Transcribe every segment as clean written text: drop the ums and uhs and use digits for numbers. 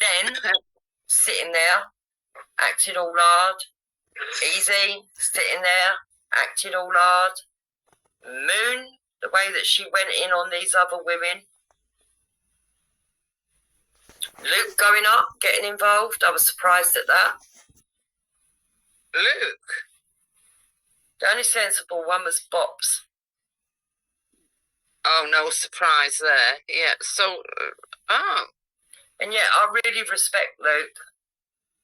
Then, sitting there, acting all hard. Easy, sitting there, acting all hard. Moon, the way that she went in on these other women. Luke going up, getting involved. I was surprised at that. Luke? The only sensible one was Bob's. Oh, no surprise there. Yeah, so, And yet, I really respect Luke.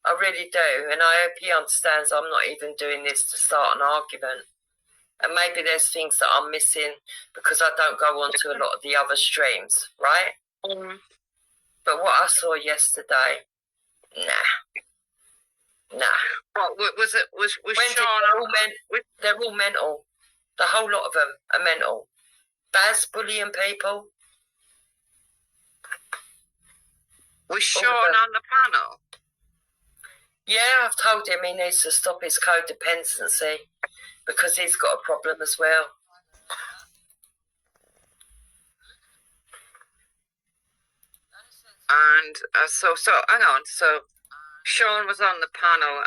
I really do. And I hope he understands I'm not even doing this to start an argument. And maybe there's things that I'm missing because I don't go on to a lot of the other streams, right? But what I saw yesterday, nah. What was it? Was Sean? They're all mental. The whole lot of them are mental. Baz bullying people. Was Sean on the panel? Yeah, I've told him he needs to stop his codependency because he's got a problem as well. And so hang on. So Sean was on the panel.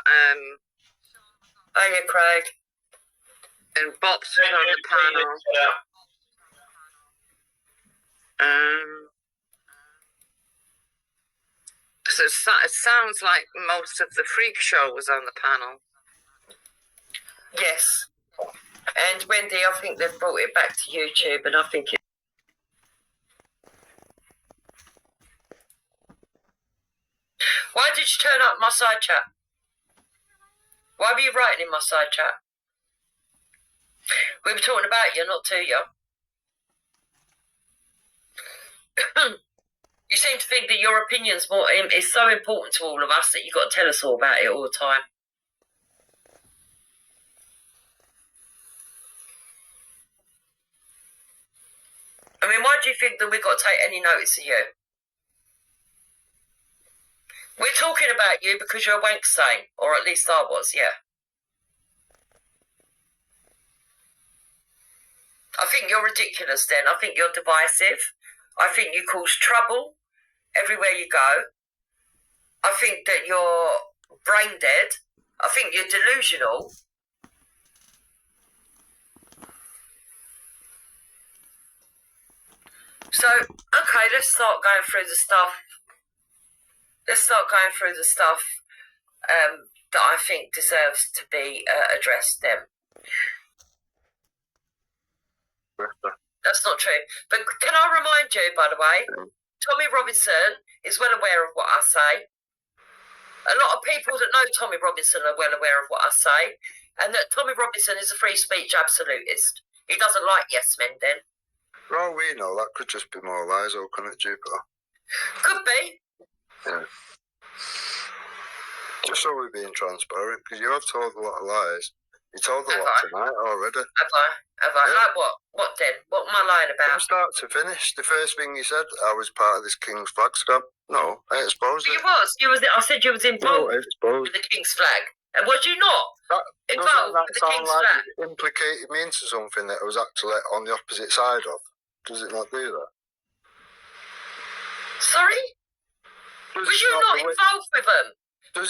Hiya, Craig. And Bob's was on the panel. So it sounds like most of the freak show was on the panel. Yes. And Wendy, I think they've brought it back to YouTube, and I think it... Why did you turn up my side chat? Why were you writing in my side chat? We were talking about you, not to you. You seem to think that your opinion's is so important to all of us that you've got to tell us all about it all the time. I mean, why do you think that we've got to take any notice of you? We're talking about you because you're a wank sane, or at least I was, yeah. I think you're ridiculous then. I think you're divisive. I think you cause trouble everywhere you go. I think that you're brain dead. I think you're delusional. So, okay, let's start going through the stuff. Let's start going through the stuff that I think deserves to be addressed then. That's not true. But can I remind you, by the way, Tommy Robinson is well aware of what I say. A lot of people that know Tommy Robinson are well aware of what I say, and that Tommy Robinson is a free speech absolutist. He doesn't like yes men then. For all we know, that could just be more lies, or couldn't it, Jupiter? Could be. Yeah. Just so we're being transparent, because you have told a lot of lies. You told a lot tonight already. Have I? Yeah. Like what? What then? What am I lying about? From start to finish, the first thing you said, I was part of this King's flag scam. No, I exposed it. You was. I said you was involved with the King's flag. And was you not involved with the King's flag? It implicated me into something that I was actually on the opposite side of. Does it not do that? Sorry? Was you not involved with them?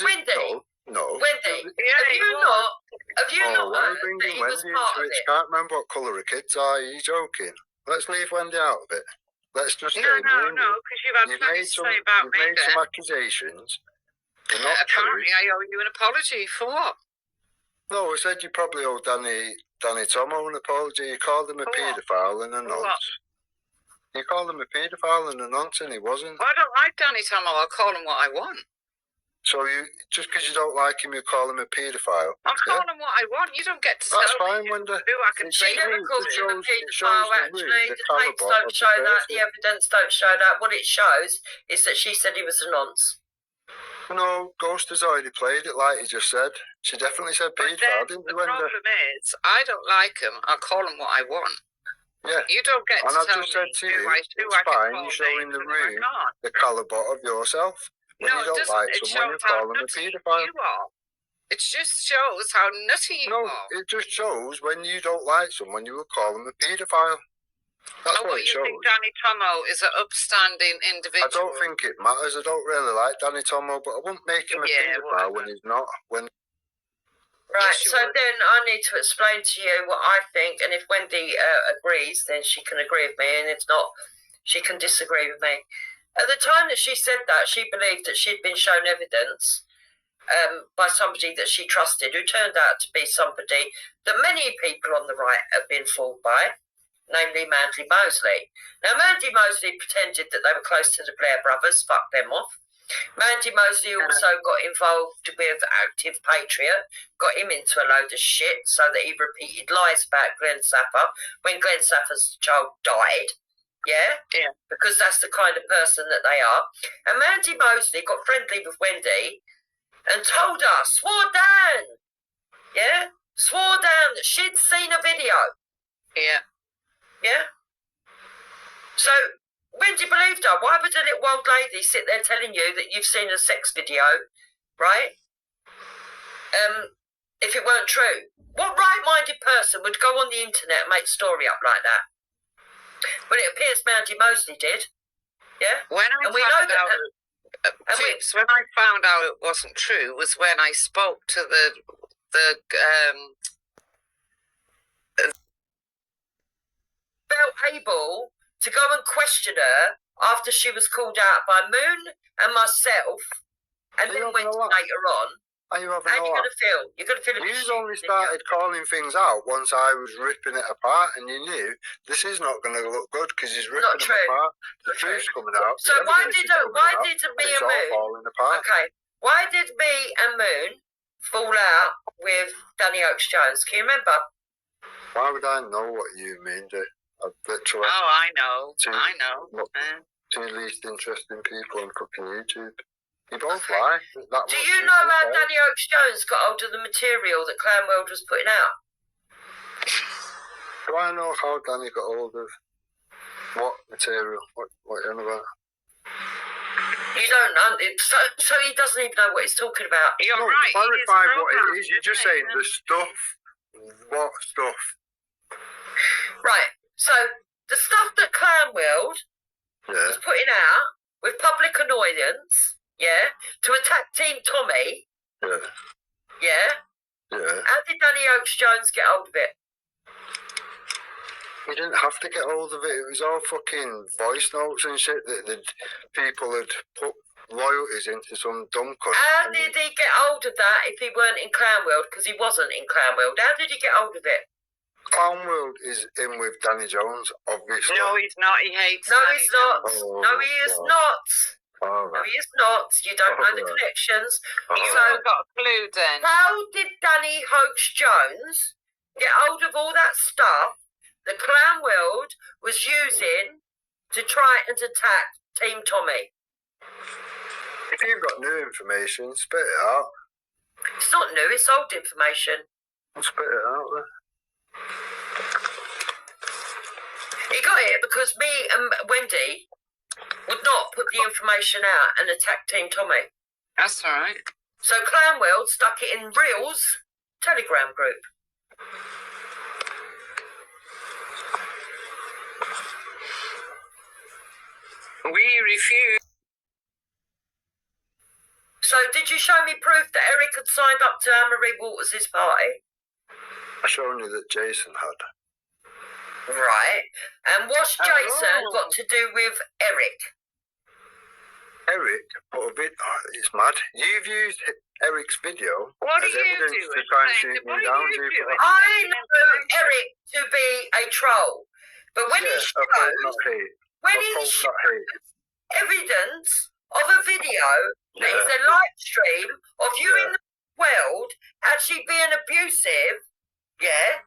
Wendy? No. Wendy, have you not why are you bringing Wendy into it? She can't remember what colour her kids are. Are you joking? Let's leave Wendy out of it. Let's just No, because you've had plenty to say about me. You've made some accusations. Apparently, I owe you an apology. For what? No, I said you probably owe Danny Tomo an apology. You called him a paedophile and a nonce. You called him a paedophile and a nonce, and he wasn't. Well, I don't like Danny Tomo. I'll call him what I want. So just because you don't like him, you call him a paedophile? I'll call him what I want. You don't get to tell me who I can She never called him a paedophile, actually. The tapes don't show that. The evidence don't show that. What it shows is that she said he was a nonce. No, Ghost has already played it like he just said. She definitely said paedophile, didn't you, Wendy? The problem is, I don't like him. I'll call him what I want. Yeah. You don't get to tell me and I've just said to you, it's fine, you're showing the room the calibre of yourself. When you don't like someone, you call them a paedophile. It just shows how nutty you are. No, it just shows when you don't like someone, you will call them a paedophile. That's what what it you shows. think Danny Tomo is an upstanding individual? I don't think it matters. I don't really like Danny Tomo, but I wouldn't make him a paedophile when he's not. Right, Yes, you so would. then I need to explain to you what I think, and if Wendy agrees, then she can agree with me, and if not, she can disagree with me. At the time that she said that, she believed that she'd been shown evidence by somebody that she trusted, who turned out to be somebody that many people on the right have been fooled by, namely Mandy Mosley. Now, Mandy Mosley pretended that they were close to the Blair brothers, fucked them off. Mandy Mosley also got involved with Active Patriot, got him into a load of shit so that he repeated lies about Glenn Sapper when Glenn Sapper's child died. Yeah? Yeah. Because that's the kind of person that they are. And Mandy Mosley got friendly with Wendy and told us, swore down, yeah? Swore down that she'd seen a video. Yeah. Yeah? So, Wendy believed her. Why would a little old lady sit there telling you that you've seen a sex video, right? If it weren't true. What right-minded person would go on the internet and make a story up like that? Well, it appears Mandy Mosley did. Yeah? When I And we know found that... out, Tips, when I found out it wasn't true was when I spoke to felt able to go and question her after she was called out by Moon and myself, and then went later on. Are you having How are a you laugh? going to feel? You're going to feel a bit You only shit, didn't started calling things out once I was ripping it apart, and you knew this is not going to look good because he's ripping Not them true. apart. The Not true. truth's coming out. So the why evidence did is coming out, me and and it's all Moon? falling apart. Okay, why did me and Moon fall out with Danny Oakes Jones? Can you remember? Why would I know what you mean? I've literally I know. Look, two least interesting people on fucking YouTube. You both lie. Do you know how Danny Oakes Jones got hold of the material that Clown World was putting out? Do I know how Danny got hold of what material? What you on about? You don't know. So he doesn't even know what he's talking about. You're No, right. clarify what it is. You're just saying the stuff. What stuff? Right. So the stuff that Clown World was putting out with public annoyance, yeah, to attack Team Tommy, yeah. How did Danny Oakes Jones get hold of it? He didn't have to get hold of it. It was all fucking voice notes and shit that the people had put loyalties into some dumb cunt. How did he get hold of that if he weren't in Clown World? Because he wasn't in Clown World. How did he get hold of it? Clown World is in with Danny Jones, obviously. No, he's not. He hates No, Danny he's not. Jones. No, he is not. Oh, No, he is not. You don't know the connections. You So, haven't got a clue then. how did Danny Oakes Jones get hold of all that stuff that Clown World was using to try and attack Team Tommy? If you've got new information, spit it out. It's not new, it's old information. Spit it out then. He got it because me and Wendy would not put the information out and attack Team Tommy. That's all right. So Clown World stuck it in Real's Telegram group. We refuse. So did you show me proof that Eric had signed up to Anne-Marie Waters' party? I showed you that Jason had. Right. And what's Jason got to do with Eric? Eric put a bit. Oh, it's mad. You've used Eric's video What as are you evidence doing? to try and shoot What me are down. you doing? I know Eric to be a troll, but when he a fault, not shows, hate. when A he fault, shows not hate. evidence of a video that is a live stream of you in the world actually being abusive, yeah,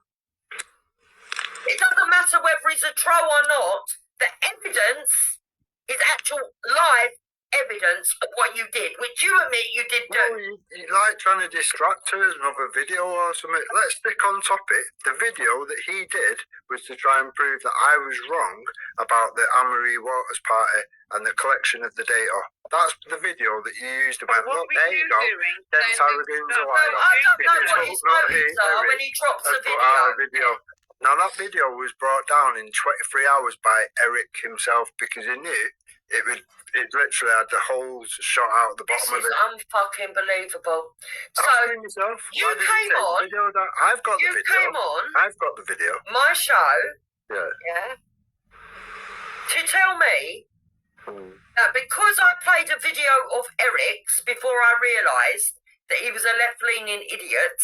it doesn't matter whether he's a troll or not, the evidence is actual live evidence of what you did, which you admit you did do. No, you like trying to distract her with another video or something. Let's stick on topic. The video that he did was to try and prove that I was wrong about the Anne-Marie Waters party and the collection of the data. That's the video that you used and went, look, there you go. Then Tarragon's a liar. I don't know what his Not motives are Eric when he drops a has put out a video. video Now that video was brought down in 23 hours by Eric himself because he knew it literally had the holes shot out the bottom of it. This is unfucking believable. So Ask yourself, you came on. I've got the video. Came on. I've got the video. My show. Yeah. Yeah. To tell me that because I played a video of Eric's before I realised that he was a left-leaning idiot.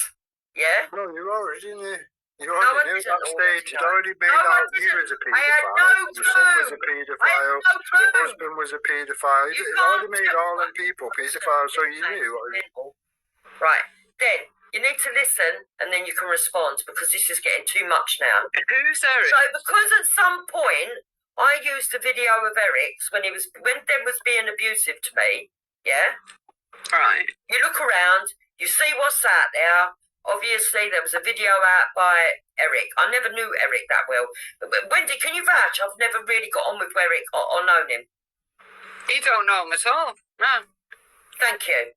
Yeah. No, you already knew. You I already knew didn't that stage. You'd already made No, I out you didn't. was a I had paedophile. no Your son was a clue. paedophile. I had no clue. Your husband was a paedophile. You You'd can't already made tell all them me. people paedophiles, so you knew what it was. Right. Then you need to listen, and then you can respond because this is getting too much now. Who's Eric? So because at some point I used a video of Eric's when Deb was being abusive to me. Yeah. Right. You look around, you see what's out there. Obviously, there was a video out by Eric. I never knew Eric that well. But Wendy, can you vouch? I've never really got on with Eric or known him. You don't know him at all. No. Thank you.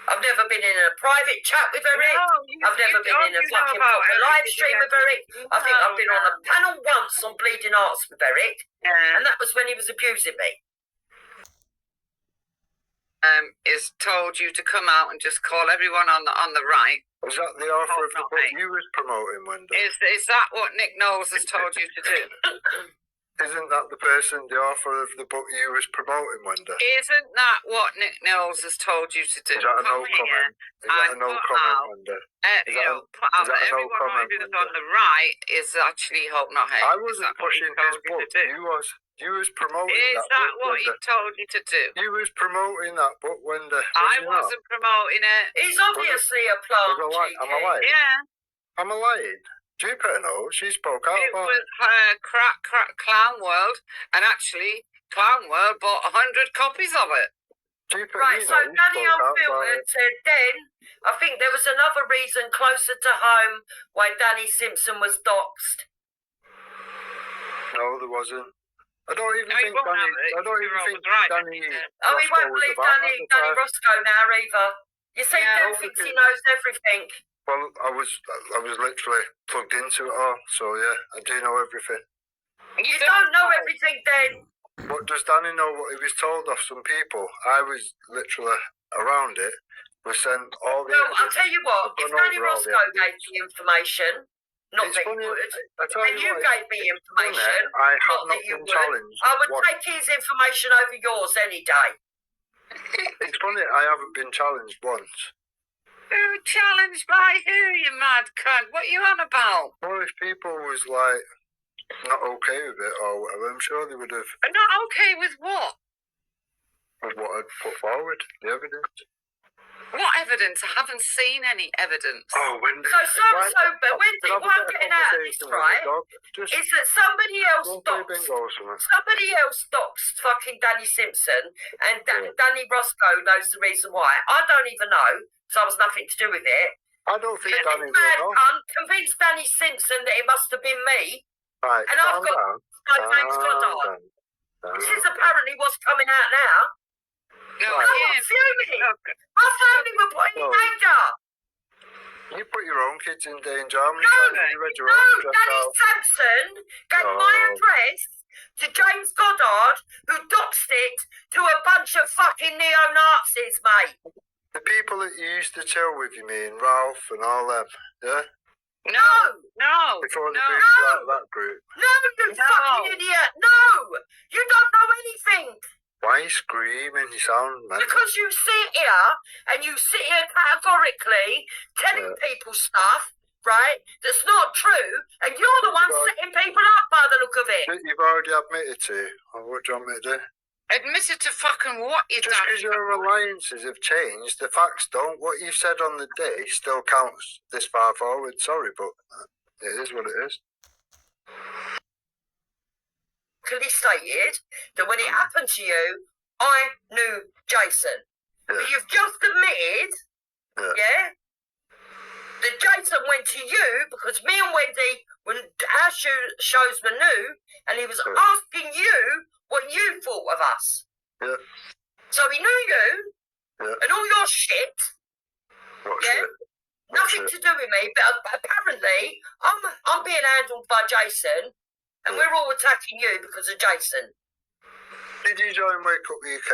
I've never been in a private chat with Eric. I've never been in a fucking proper live stream with Eric. I think I've been on a panel once on Bleeding Arts with Eric. Yeah. And that was when he was abusing me. Is told you to come out and just call everyone on the right. Was that the author of the book you was promoting, Wendy? Is that what Nick Knowles has told you to do? Isn't that the author of the book you was promoting, Wendy? Isn't that what Nick Knowles has told you to do? Is that a no comment? Is that a no comment, Wendy? Everyone who's on the right is actually Hope Not Hate. I wasn't pushing his book. You was promoting Is that what he told you to do? You was promoting that book, Wendy. I wasn't promoting it. He's obviously a plant. Am I lying? Yeah. Am I lying? Jupiter knows. She spoke out about it. It was Crack Clown World, and actually Clown World bought 100 copies of it. Jupiter, right, so Danny Unfiltered said then, I think there was another reason closer to home why Danny Simpson was doxxed. No, there wasn't. I don't even think Danny. Oh, he won't believe Danny Roscoe now either. You see, Deb thinks he knows everything. Well, I was literally plugged into it all, so yeah, I do know everything. You don't know everything then. But does Danny know what he was told of some people? I was literally around it. We sent all the. Well, I'll tell you what. If Danny Roscoe gave me information, not that you would, and you gave me information, not that you would, I would take his information over yours any day. It's funny, I haven't been challenged once. Who challenged by who, you mad cunt? What are you on about? Well, if people was like not okay with it or whatever, I'm sure they would have. Not okay with what? With what I'd put forward, the evidence. What evidence? I haven't seen any evidence. Oh, Wendy. But Wendy, what I'm getting out of this, right, is that somebody else doxed fucking Danny Simpson, and Danny Roscoe knows the reason why. I don't even know, so I was nothing to do with it. I don't think Danny will know. Convinced Danny Simpson that it must have been me. Right, and I've got James Goddard. This is apparently what's coming out now. No, I'm not fuming. My family were put in danger. You put your own kids in danger. How many times have you read your own address Danny out? Simpson gave my address to James Goddard, who doxed it to a bunch of fucking neo-Nazis, mate. The people that you used to chill with, you mean Ralph and all them, yeah? No. Before they moved that group. No, you fucking idiot. No. You don't know anything. Why are you screaming? You sound mental. Because you sit here and you sit here categorically telling people stuff, right, that's not true, and you're the one setting people up by the look of it. You've already admitted to. What do you want me to do? Admitted to fucking what you done? Just because your alliances have changed, the facts don't. What you said on the day still counts this far forward. Sorry, but it is what it is. Clearly stated that when it happened to you, I knew Jason. Yeah. But you've just admitted, that Jason went to you because me and Wendy, when our shows were new, and he was asking you what you thought of us. Yeah. So he knew you and all your shit. What shit? Nothing to do with me, but apparently I'm being handled by Jason, and we're all attacking you because of Jason. Did you join Wake Up UK?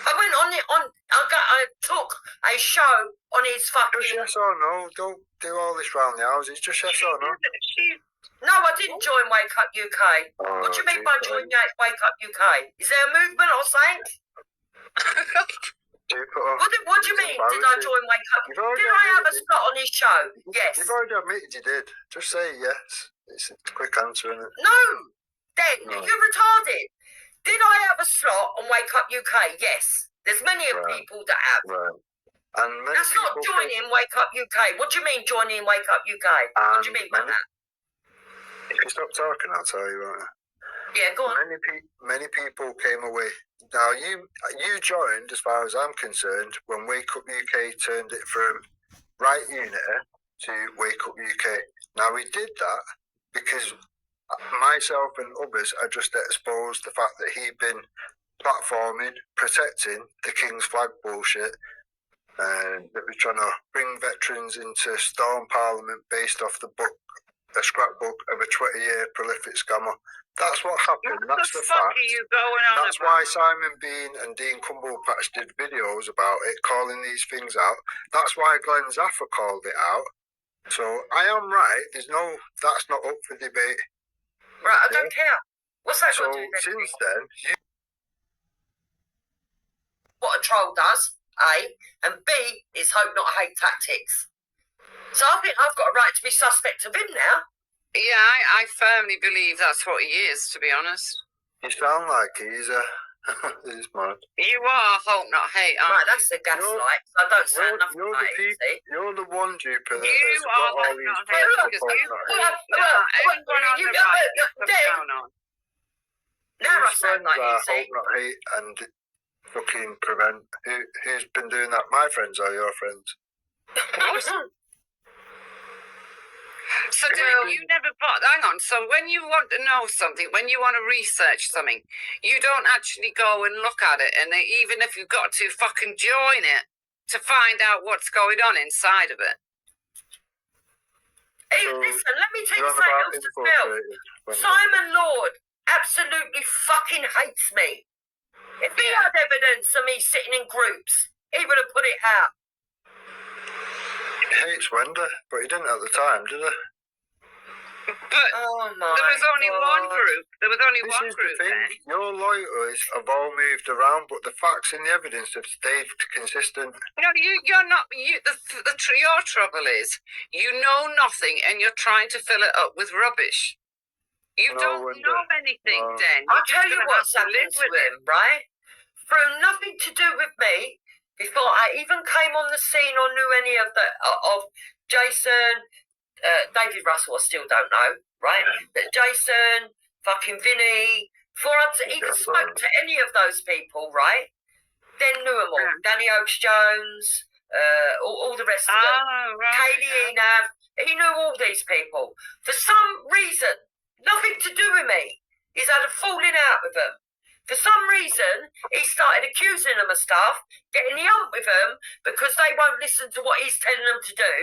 I went I took a show on his fucking... Just yes or no. Don't do all this round the houses. Just yes or no. No, I didn't join Wake Up UK. Oh, What do you mean by joining Wake Up UK? Is there a movement or something? What do you mean, did I join Wake Up? Did I have a slot on his show? Yes. You've already admitted you did. Just say yes. It's a quick answer, isn't it? No! Then, you're retarded. Did I have a slot on Wake Up UK? Yes. There's many people that have. Right. And that's not joining Wake Up UK. What do you mean joining Wake Up UK? What do you mean by that? If you stop talking, I'll tell you, won't I? Yeah, go on. Many people came away. Now, you joined, as far as I'm concerned, when Wake Up UK turned it from Right Unity to Wake Up UK. Now, we did that because myself and others had just exposed the fact that he'd been platforming, protecting the King's Flag bullshit, and that we're trying to bring veterans into Storm Parliament based off the book, a scrapbook of a 20-year prolific scammer. That's what happened. That's the fact. What the fuck are you going on That's about? why Simon Bean and Dean Cumblepatch did videos about it, calling these things out. That's why Glenn Zaffa called it out. So I am right. That's not up for debate. Right, I don't care. What's that got to do with since anything? then, what a troll does, A, and B is hope not hate tactics. So I think I've got a right to be suspect of him now. Yeah, I firmly believe that's what he is, to be honest. you sound like he's he's mad. You are hope not hate, aren't Right, that's the gaslight. I don't sound nothing like it, see? You're the one, Jupiter, that You has got are all hope these not friends hate, that because hope you not put hate. everyone on the right that's down on. Now I Whose sound friends like you, are see? hope not hate and fucking prevent? Who's been doing that? My friends or your friends? So you never hang on. So when you want to know something, when you want to research something, you don't actually go and look at it, and even if you've got to fucking join it to find out what's going on inside of it. Hey, So, listen, let me tell you You're on something about else as well. infiltrated. Simon Lord absolutely fucking hates me. If he had evidence of me sitting in groups, he would have put it out. He hates Wender, but he didn't at the time, did he? But Oh my there was only one God. group. There was only This one is group the thing. then. Your loyalties have all moved around, but the facts and the evidence have stayed consistent. No, you're not. Your trouble is you know nothing and you're trying to fill it up with rubbish. You No, don't Wender. know anything, No. then. I'll You're tell just you gonna what's have to live happened to with it. him, right? Through nothing to do with me, before I even came on the scene or knew any of Jason, David Russell, I still don't know, right? But Jason, fucking Vinny, before I even spoke to any of those people, right? Then knew them all. Yeah. Danny Oakes-Jones, all the rest of them. Oh, right. Kaylee Enav, he knew all these people. For some reason, nothing to do with me, he's had a falling out with them. For some reason, he started accusing them of stuff, getting the ump with them because they won't listen to what he's telling them to do.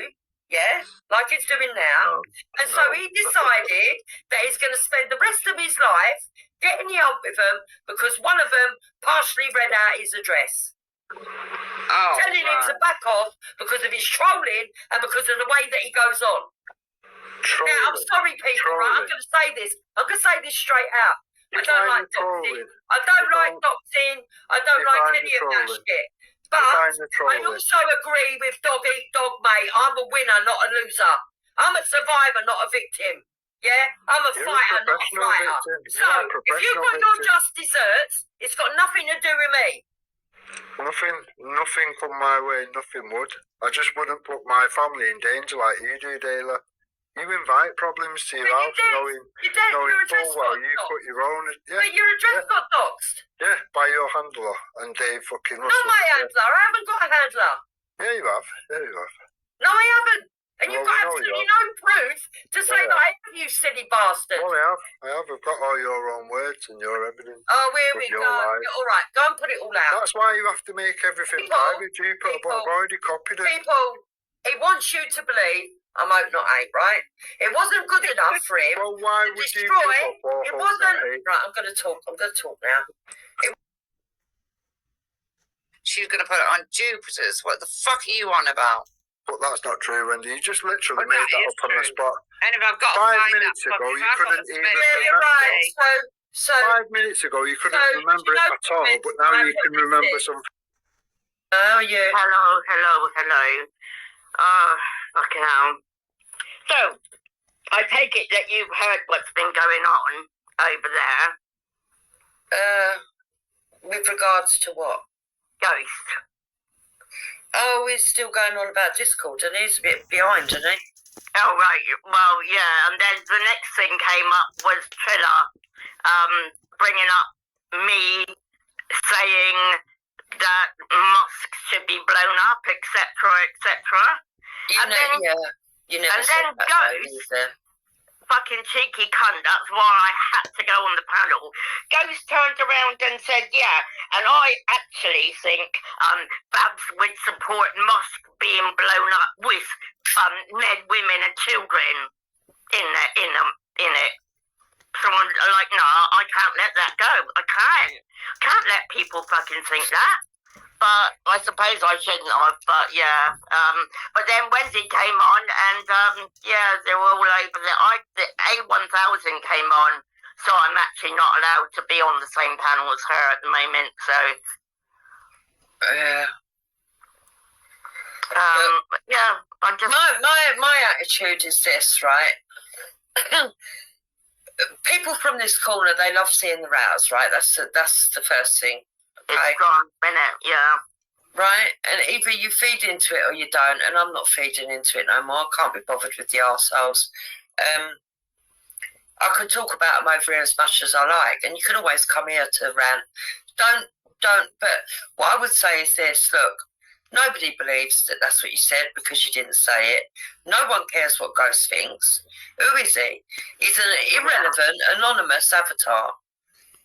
Yeah, like he's doing now. And so he decided that he's going to spend the rest of his life getting the ump with them because one of them partially read out his address. Oh, Telling him to back off because of his trolling and because of the way that he goes on. Now, I'm sorry, people, right? I'm going to say this. I'm going to say this straight out. I don't like doxing. I don't like doxing. I don't like any of that shit. But I also agree with dog eat dog, mate. I'm a winner, not a loser. I'm a survivor, not a victim. Yeah? I'm a fighter, not a fighter. So, if you've got your just desserts, it's got nothing to do with me. Nothing come my way, nothing would. I just wouldn't put my family in danger like you do, Dayla. You invite problems to your house knowing full well you put your own... Yeah, but your address got doxed. Yeah, by your handler and Dave fucking Russell. Not my handler. I haven't got a handler. Yeah, you have. Yeah, you have. No, I haven't. And you've got absolutely no proof to say that I have, you silly bastard. Well, I have. I've got all your own words and your evidence. Oh, here we go. All right, go and put it all out. That's why you have to make everything private. But I've already copied it. People, he wants you to believe I'm out not 8, right? It wasn't good enough for him. Well, why would you it wasn't. Right, I'm going to talk now. She's going to put it on Jupiter's. What the fuck are you on about? But that's not true, Wendy. You just literally made that up on the spot. And if I've got 5 minutes ago, you couldn't even remember. You're right. So 5 minutes ago, you couldn't remember it at all, but now you can remember something. Oh, yeah. Hello. Fucking hell. So, I take it that you've heard what's been going on over there. With regards to what? Ghost. Oh, he's still going on about Discord, and he's a bit behind, isn't he? Oh, right. Well, yeah, and then the next thing came up was Triller, bringing up me saying that mosques should be blown up, etc., etc. You never said that, Ghost, fucking cheeky cunt, that's why I had to go on the panel. Ghost turned around and said, yeah, and I actually think Babs would support mosque being blown up with men, women and children in it. So I'm like, no, I can't let that go. I can't let people fucking think that. But I suppose I shouldn't have, but yeah. But then Wendy came on and, yeah, they were all over the A1000 came on, so I'm actually not allowed to be on the same panel as her at the moment, so. Yeah. Yeah, I'm just... My attitude is this, right? People from this corner, they love seeing the rows, right? That's the first thing. Okay. It's gone, innit? Yeah. Right? And either you feed into it or you don't, and I'm not feeding into it no more. I can't be bothered with the arseholes. I can talk about them over here as much as I like, and you can always come here to rant. Don't, but what I would say is this, look, nobody believes that that's what you said because you didn't say it. No one cares what Ghost thinks. Who is he? He's an irrelevant, anonymous avatar.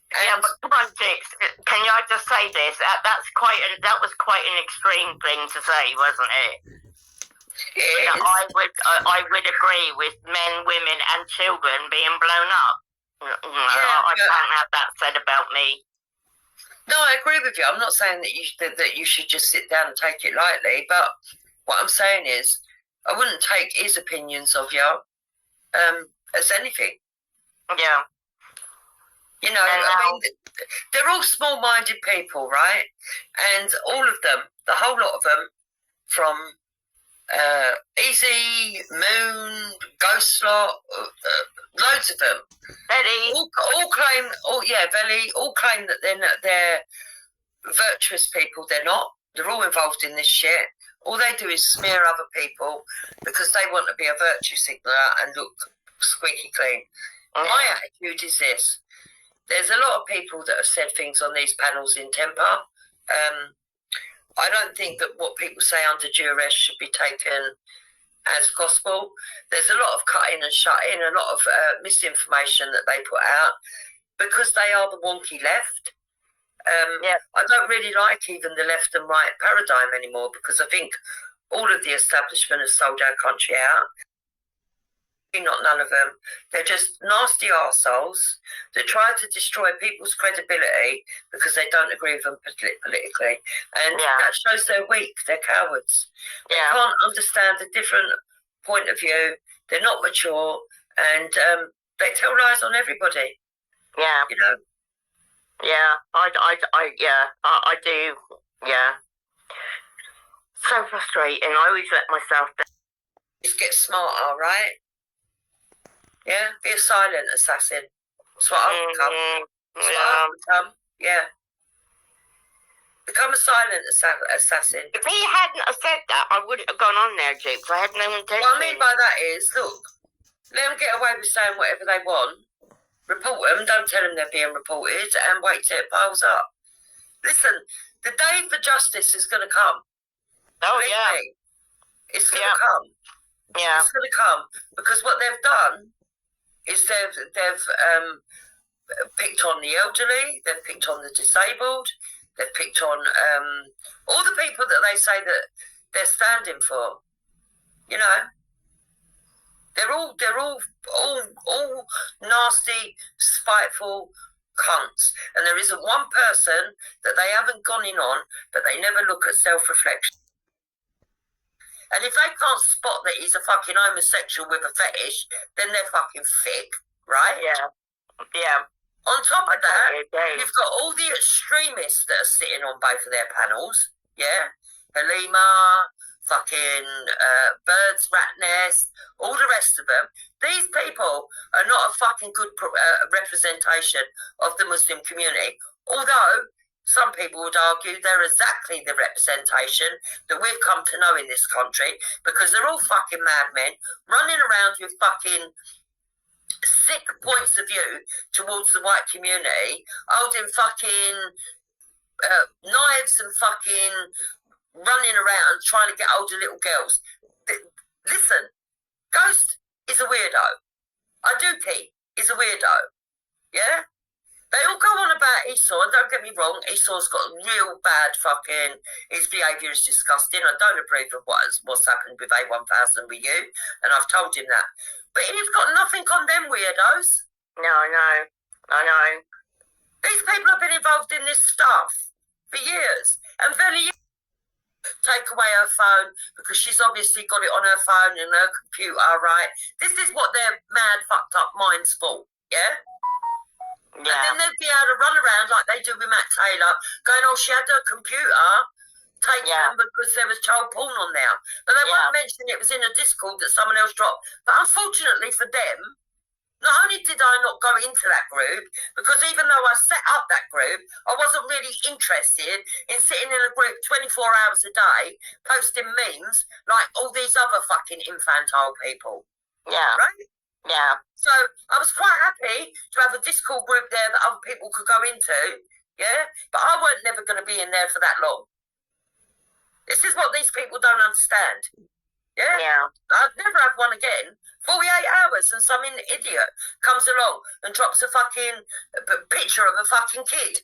Yeah, but come on, Dix. Can I just say this? That was quite an extreme thing to say, wasn't it? It is. I would agree with men, women, and children being blown up. I can't have that said about me. No, I agree with you. I'm not saying that you should just sit down and take it lightly, but what I'm saying is I wouldn't take his opinions of you as anything. Yeah. You know, I mean, they're all small-minded people, right? And all of them, the whole lot of them, from Easy, Moon, Ghost Slot, loads of them, Belly, all claim, Belly, all claim that they're virtuous people. They're not. They're all involved in this shit. All they do is smear other people because they want to be a virtue signaller and look squeaky clean. My attitude is this. There's a lot of people that have said things on these panels in temper. I don't think that what people say under duress should be taken as gospel. There's a lot of cutting and shutting, a lot of misinformation that they put out because they are the wonky left. I don't really like even the left and right paradigm anymore because I think all of the establishment has sold our country out. Not none of them. They're just nasty arseholes that try to destroy people's credibility because they don't agree with them politically. And that shows they're weak, they're cowards. They can't understand a different point of view. They're not mature and they tell lies on everybody. Yeah. You know? Yeah, I do. Yeah. So frustrating. I always let myself down. Just get smarter, right? Yeah, be a silent assassin. That's what I've become. That's what I've become. Yeah. Become a silent assassin. If he hadn't said that, I wouldn't have gone on there, Jukes. I had no intention. What I mean by that is, look, let them get away with saying whatever they want. Report them, don't tell them they're being reported, and wait till it piles up. Listen, the day for justice is going to come. Oh, yeah. It's going to come. Yeah. It's going to come because what they've done is they've picked on the elderly, they've picked on the disabled, they've picked on all the people that they say that they're standing for. You know, they're all nasty, spiteful cunts, and there isn't one person that they haven't gone in on, but they never look at self-reflection. And if they can't spot that he's a fucking homosexual with a fetish, then they're fucking thick, right? Yeah. Yeah. On top of that, you've got all the extremists that are sitting on both of their panels, yeah? Halima, fucking Birds, Rat Nest, all the rest of them. These people are not a fucking good representation of the Muslim community. Although some people would argue they're exactly the representation that we've come to know in this country, because they're all fucking madmen running around with fucking sick points of view towards the white community, holding fucking knives and fucking running around trying to get older little girls. Listen, Ghost is a weirdo. Aduki is a weirdo. Yeah? They all go on about Esau, and don't get me wrong, Esau's got real bad fucking, his behaviour is disgusting. I don't approve of what's happened with A1000 with you, and I've told him that. But he's got nothing on them weirdos. No, I know. These people have been involved in this stuff for years. And Velly take away her phone because she's obviously got it on her phone and her computer, right? This is what their mad, fucked up minds for, yeah? And then they'd be able to run around like they do with Matt Taylor, going, oh, she had her computer taken because there was child porn on there. But they won't mention it was in a Discord that someone else dropped. But unfortunately for them, not only did I not go into that group, because even though I set up that group, I wasn't really interested in sitting in a group 24 hours a day, posting memes like all these other fucking infantile people. Yeah. Right? Yeah. So I was quite happy to have a Discord group there that other people could go into, yeah? But I weren't never going to be in there for that long. This is what these people don't understand. Yeah? I'd never have one again. 48 hours and some idiot comes along and drops a fucking picture of a fucking kid.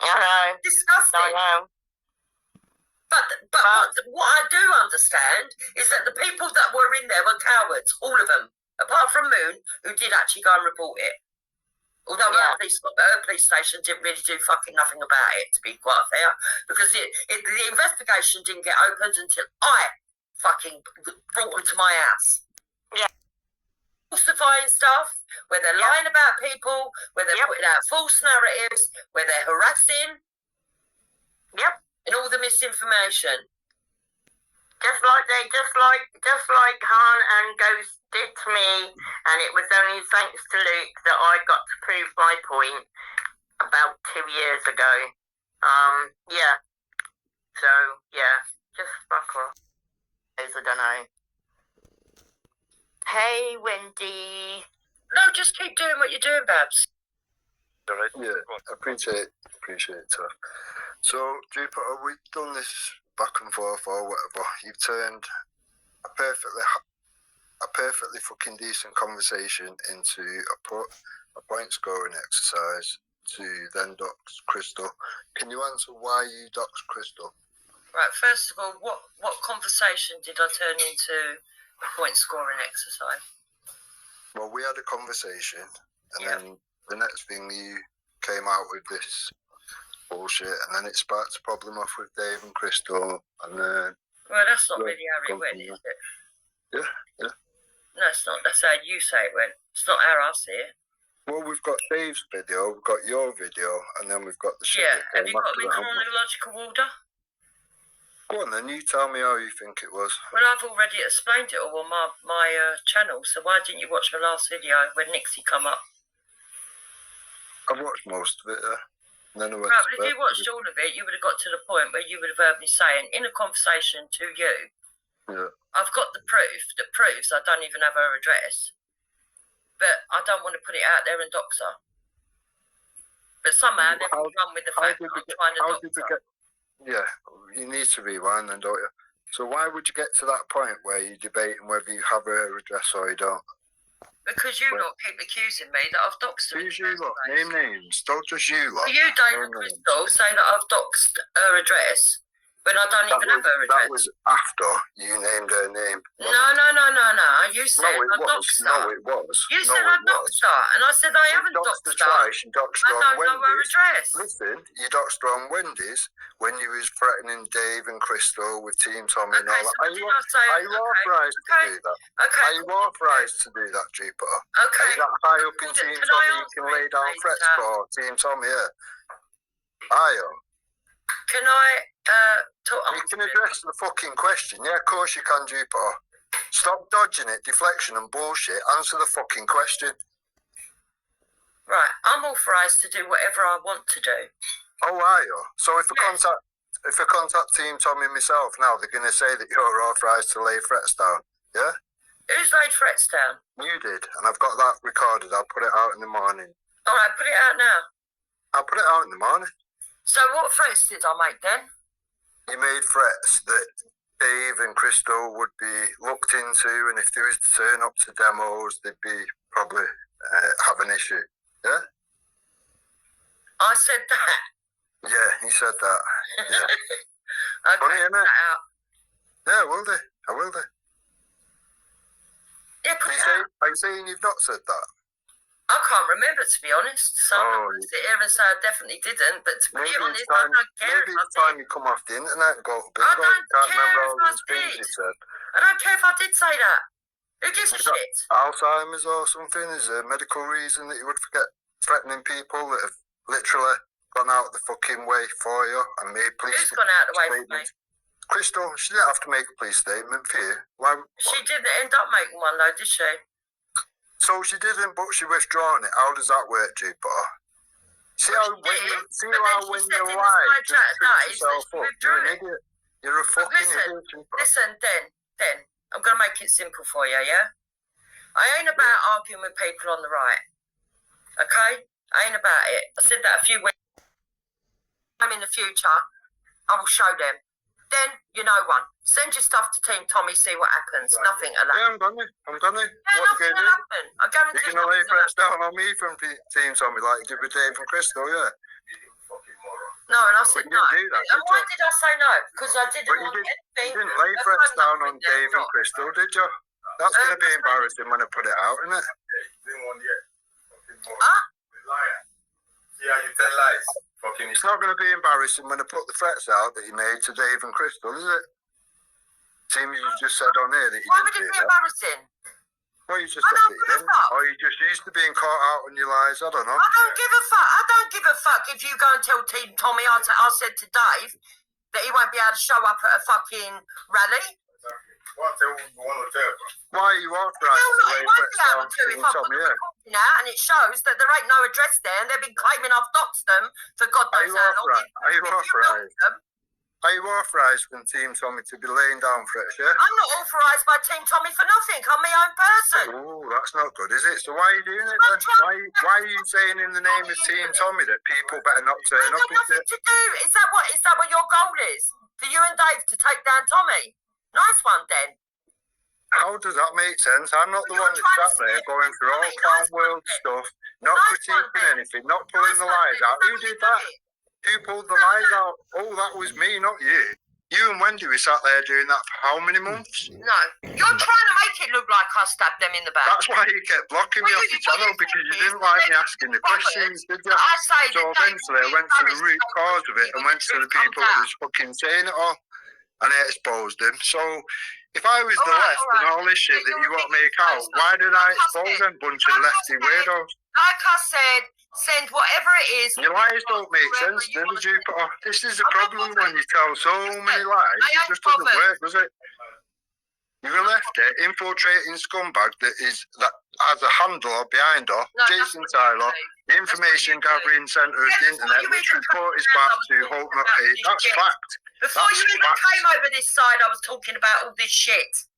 I know. Disgusting. I know. But what I do understand is that the people that were in there were cowards, all of them, apart from Moon, who did actually go and report it. Although her police station didn't really do fucking nothing about it, to be quite fair, because the investigation didn't get opened until I fucking brought them to my house. Yeah. Falsifying stuff, where they're lying about people, where they're putting out false narratives, where they're harassing. Yep. And all the misinformation. Just like Han and Ghost did to me, and it was only thanks to Luke that I got to prove my point about 2 years ago. So just fuck off. I don't know. Hey, Wendy. No, just keep doing what you're doing, Babs. Yeah, appreciate it, Tuff. So, Jupiter, we've done this back and forth or whatever. You've turned a perfectly fucking decent conversation into a point scoring exercise to then dox Crystal. Can you answer why you doxed Crystal? Right, first of all, what conversation did I turn into a point scoring exercise? Well, we had a conversation, and then the next thing you came out with this bullshit, and then it sparked a problem off with Dave and Crystal, and then... Well, that's not really how it went, is it? Yeah. No, it's not. That's how you say it went. It's not how I see it. Well, we've got Dave's video, we've got your video, and then we've got the shit. Yeah, have you got them in chronological order? Go on then, you tell me how you think it was. Well, I've already explained it all on my channel, so why didn't you watch my last video when Nixie come up? I've watched most of it, and then I went right, but if you watched all of it, you would have got to the point where you would have heard me saying, in a conversation to you, I've got the proof that proves I don't even have her address, but I don't want to put it out there and dox her. But somehow they've run with the fact that I'm trying to dox her. Yeah, you need to rewind then, don't you? So why would you get to that point where you're debating whether you have her address or you don't? Because you lot keep accusing me that I've doxed her. Who's you lot? Name names. Don't just you lot. You, Dave and Crystal, say that I've doxed her address when I don't even have her address. That was after you named her name. No. You said I doxed her. No, it was. You said I doxed her, and I said I haven't doxed her. Twice. You doxed her on Wendy's. I don't know her address. Listen, you doxed her on Wendy's when you was threatening Dave and Crystal with Team Tommy and all that. Are you authorised to do that? Okay. Are you authorised to do that, Jupiter? Okay. Are you that high up in Team Tommy you can lay down threats for Team Tommy, yeah? Are you? Can I talk? You can address the fucking question. Yeah, of course you can, Jupiter. Stop dodging it, deflection and bullshit. Answer the fucking question. Right, I'm authorised to do whatever I want to do. Oh, are you? So if I contact Team Tommy myself now, they're going to say that you're authorised to lay threats down, yeah? Who's laid threats down? You did, and I've got that recorded. I'll put it out in the morning. All right, put it out now. I'll put it out in the morning. So what threats did I make then? You made threats that Dave and Crystal would be looked into, and if they was to turn up to demos, they'd be probably have an issue. Yeah? I said that. Yeah, he said that. Yeah. Okay, Funny, isn't it? put that out. Yeah, I will do. I will do. Yeah, put it out. Are you saying you've not said that? I can't remember, to be honest. So I'm not going to sit here and say I definitely didn't, but to be honest, I don't care. Maybe it's time you come off the internet and go to bingo. I don't Can't care remember if all I those things did. you said. I don't care if I did say that. Who gives a shit? Alzheimer's or something? Is there a medical reason that you would forget threatening people that have literally gone out the fucking way for you and made police Who's gone out the way for me? Crystal, she didn't have to make a police statement for you. Why? She didn't end up making one though, did she? So she didn't, but she withdrawn it. How does that work, Jupiter? See how when you lie, just trip yourself up. You're an idiot. You're a fucking idiot, Jupiter. Listen, Den, I'm going to make it simple for you, yeah? I ain't about arguing with people on the right, okay? I ain't about it. I said that a few weeks ago. In the future, I will show them. Then you know one. Send your stuff to Team Tommy, see what happens. Right. Nothing will happen. Yeah, I'm gonna. Yeah, what nothing will happen. I guarantee you're going to lay threats down on me from Team Tommy like you did with Dave and Crystal, yeah? No, and I said no. And why did I say no? Because I didn't want anything. You didn't lay threats down on Dave and Crystal, did you? That's going to be embarrassing when I put it out, isn't it? Huh? Yeah, you tell lies. It's not going to be embarrassing when I put the threats out that you made to Dave and Crystal, is it? Seems you just said on here that you why didn't would it do be that. embarrassing? Well, you just said that you didn't. Or you just used to being caught out on your lies, I don't know. I don't give a fuck. I don't give a fuck if you go and tell Team Tommy I said to Dave that he won't be able to show up at a fucking rally. Why are you authorised to lay threats down to Team Tommy here? Now, and it shows that there ain't no address there, and they've been claiming I've doxed them for God knows how long. Are you authorised? Are you authorised from Team Tommy to be laying down threats, yeah? I'm not authorised by Team Tommy for nothing. I'm my own person. Oh, that's not good, is it? So why are you doing it then? Why are you saying in the name of Team Tommy that people better not turn up? Nothing to do. Is that what your goal is? For you and Dave to take down Tommy? Nice one, then. How does that make sense? I'm not the one that sat there going through all calm world stuff, not critiquing anything, not pulling the lies out. Who did that? Who pulled the lies out? Oh, that was me, not you. You and Wendy were sat there doing that for how many months? No. You're trying to make it look like I stabbed them in the back. That's why you kept blocking me off the channel, because you didn't like me asking the questions, did you? So eventually I went to the root cause of it and went to the people that was fucking saying it all, and I exposed them. So if I was the left and all this shit that you want to make out, why did I expose them bunch of lefty weirdos? Like I said, send whatever it is. Your lies don't make sense, do they, Jupiter? This is the problem when you tell so many lies. It just doesn't work, does it? You're a lefty infiltrating scumbag that has a handler behind her, Jason Tyler, the information gathering centre of the internet, which report is back to Hope Not Hate. That's fact. Before you even came over this side, I was talking about all this shit.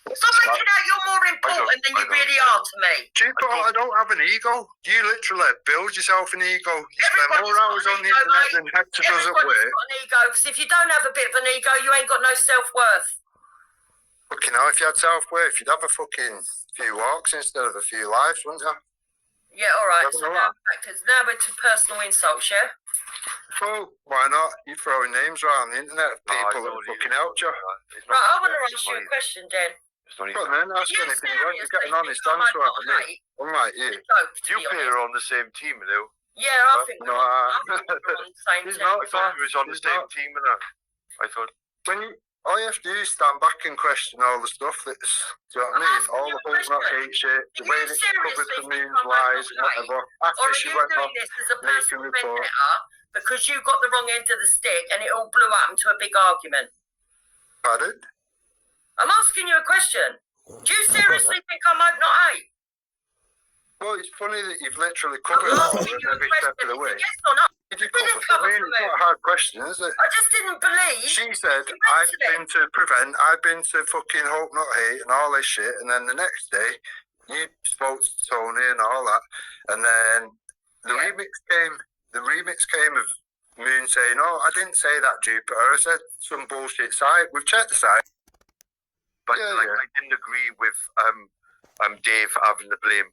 Stop making out you're more important than you really are to me. Jupiter, I don't have an ego. You literally build yourself an ego. You spend more hours on the internet than Hector does at work. Everybody's got an ego, because if you don't have a bit of an ego, you ain't got no self-worth. Fucking hell, if you had self-worth, you'd have a fucking few walks instead of a few lives, wouldn't you? Yeah, all right. So now we're to personal insults, yeah? Well, why not? You're throwing names around the internet of people that fucking helped you. Right, I want to ask you a question, Dan. Go on then, ask anything you want. You get an honest answer out of me. Unlike you. You pair are on the same team, you know. Yeah, I think we're on the same He's team. not. I thought he was on the same team, and I thought. All you have to do is stand back and question all the stuff that's, do you know what I mean? All the whole not hate shit, the way that she covered the moon's lies and whatever. Or After are she you went doing off, this as a making personal report. vendetta because you got the wrong end of the stick and it all blew up into a big argument? Pardon? I'm asking you a question. Do you seriously think I'm hope not hate? Well, it's funny that you've literally covered it all asking in you a every question. step of the way. Yes or no? You did cover for me, it's not a hard question, is it? I just didn't believe. She said, I've been to prevent, I've been to fucking hope not hate and all this shit, and then the next day, you spoke to Tony and all that, and then the remix came of Moon saying, oh, I didn't say that, Jupiter, I said some bullshit site. We've checked the site. But I didn't agree with Dave having the blame.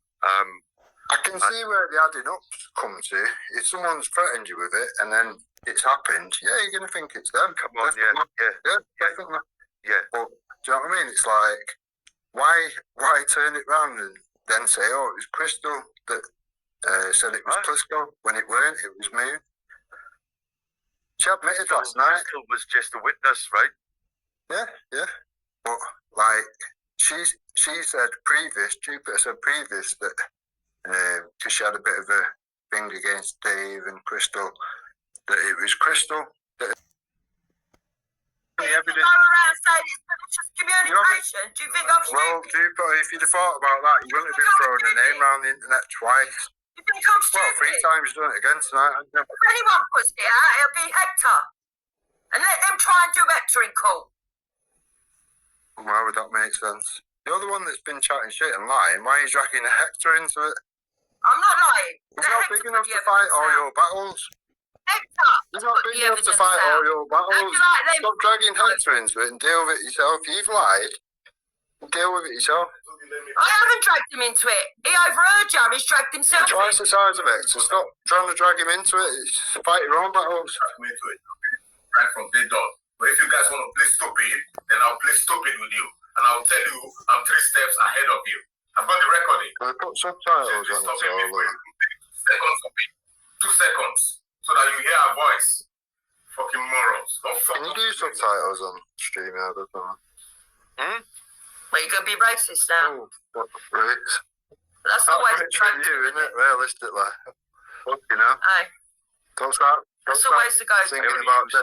I can see where the adding up comes to. If someone's threatened you with it and then it's happened, yeah, you're going to think it's them. Come on, definitely. yeah, Definitely. yeah. But do you know what I mean? It's like, why turn it round and then say, oh, it was Crystal that said it was Clisco when it weren't, it was Moon. She admitted last night. Crystal was just a witness, right? Yeah. But, like, she said Jupiter said previous that because she had a bit of a thing against Dave and Crystal, that it was Crystal that the evidence. Go around saying it's malicious communication. Do you think I'm stupid? Well, Jupiter, if you'd have thought about that, you wouldn't have been throwing her name around the internet twice. You think I'm stupid? Well, 3 times you've done it again tonight, haven't you? If anyone puts it out, it'll be Hector. And let them try and do Hector in court. Why would that make sense? You're the one that's been chatting shit and lying. Why are you dragging Hector into it? I'm not lying. He's not big enough to fight all your battles. Hector. He's not big enough to fight all your battles. Stop dragging Hector into it and deal with it yourself. You've lied. Deal with it yourself. I haven't dragged him into it. He overheard you. He's dragged himself. Twice the size of Hector. Stop trying to drag him into it. It's fight your own battles. Right from day dot. But if you guys want to play stupid, then I'll play stupid with you. And I'll tell you I'm 3 steps ahead of you. I've got the recording. Can I put subtitles on it? 2 seconds of it. 2 seconds. So that you hear our voice. Fucking morons. Can you do subtitles on stream? I don't know. Well, you're going to be racist now. Oh, what race? That's always That's from you, isn't it? Realistically. You know? Aye. Don't start. That's always the go. Thinking about dig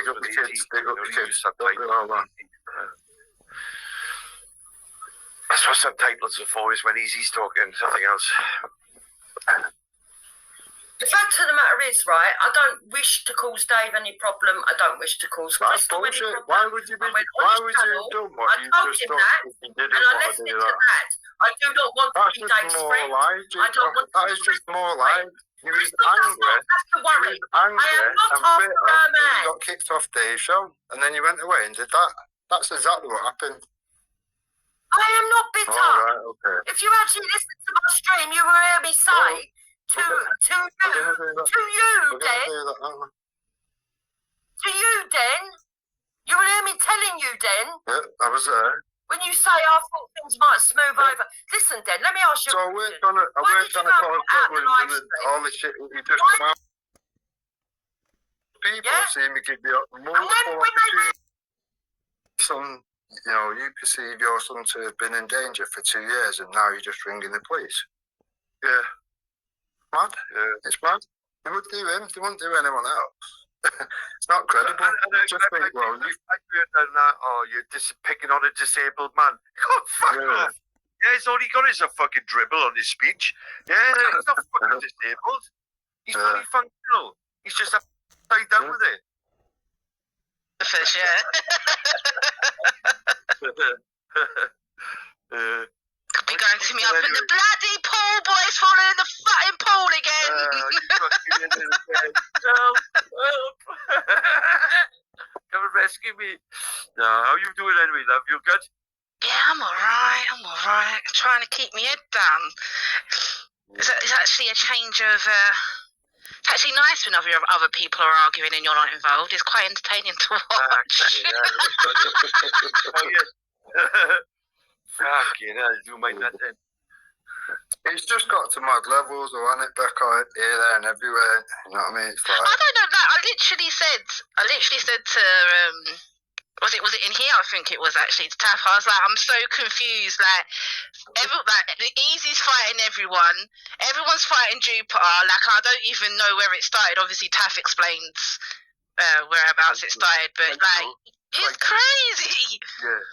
up the kids, dig up the kids. Don't do all that. That's what subtitles are for, is when Easy's talking, nothing else. The fact of the matter is, right, I don't wish to cause Dave any problem. I don't wish to cause Crystal any problem. Why would you have done what I you told just him done that, if you didn't and I want left to it do to that? that. I do not want to That's be just Dave's more friend. lies, I don't want That to is be just more lies. You was Crystal does angry. not have to worry. You was angry I am not and after bitter her that man. you got kicked off Dave's show, and then you went away and did that. That's exactly what happened. I am not bitter. All right, okay. If you actually listen to my stream, you will hear me say to you, Den, you will hear me telling you, Den. Yeah, I was there. When you say I thought things might smooth over. Listen, Den, let me ask you So I weren't trying to cause problems with all the shit that you just come out. People see me give you multiple opportunities. You perceive your son to have been in danger for 2 years and now you're just ringing the police. Yeah. Mad. Yeah. It's mad. They would do him, they wouldn't do anyone else. It's not credible. You're just picking on a disabled man. God, fuck off. Yeah, he's all he got is a fucking dribble on his speech. Yeah, he's not fucking disabled. He's fully functional. He's just upside down with it. The fish, yeah. Could be going to me up in the bloody pool, boys, falling in the fucking pool again. Help. Come and rescue me. No, how you doing anyway, love? You good? Yeah, I'm alright. I'm trying to keep my head down. It's actually a change of... It's actually nice when other people are arguing and you're not involved. It's quite entertaining to watch. Oh, yes. Fucking hell, you made that then. It's just got to mad levels, though, hasn't it, Becca? Here, there, and everywhere. You know what I mean? It's like... I don't know that. I literally said to was it in here? I think it was actually to Taff. I was like, I'm so confused. Like the Easy's fighting everyone. Everyone's fighting Jupiter. Like I don't even know where it started. Obviously, Taff explains whereabouts it started, but like it's crazy. Yeah,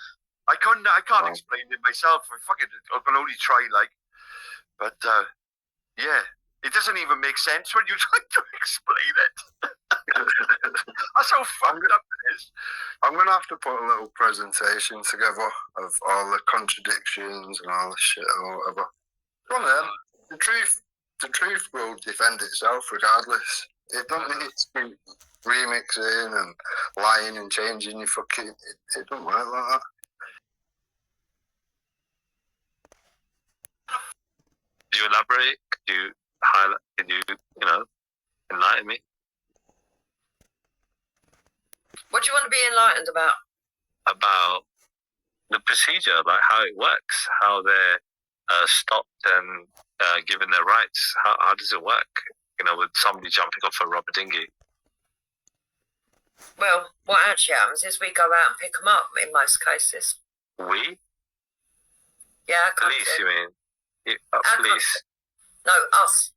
I can't explain it myself. I can only try, like, but yeah. It doesn't even make sense when you try to explain it. That's how fucked up it is. I'm going to have to put a little presentation together of all the contradictions and all the shit or whatever. Come on then. The truth will defend itself regardless. It don't need to be remixing and lying and changing your fucking... It don't work like that. Could you elaborate? Could you highlight? Could you enlighten me? What do you want to be enlightened about? About the procedure, like how it works, how they're stopped and given their rights. How does it work? With somebody jumping off a rubber dinghy. Well, what actually happens is we go out and pick them up in most cases. We? Yeah, Police, you mean? Police? No, us.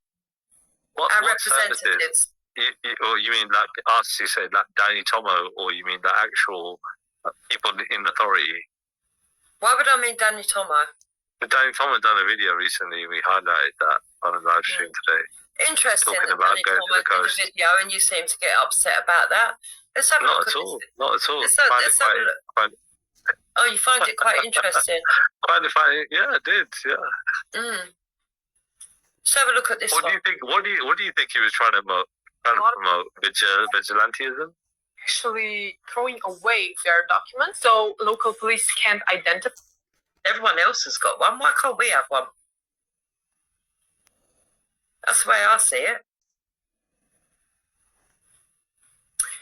What representatives. Or you mean like us, you said, like Danny Tomo, or you mean the actual people in authority? Why would I mean Danny Tomo? But Danny Tomo done a video recently. We highlighted that on a live stream today. Interesting Talking that about Danny going Tomo to the coast. did a video and you seem to get upset about that. Let's have a look at this. Not at all. Let's have a look. Oh, you find it quite interesting? Yeah, I did. Yeah. Let's have a look at this What do you think? What do you think he was trying to promote? Vigilantism? Actually throwing away their documents so local police can't identify. Everyone else has got one. Why can't we have one? That's the way I see it.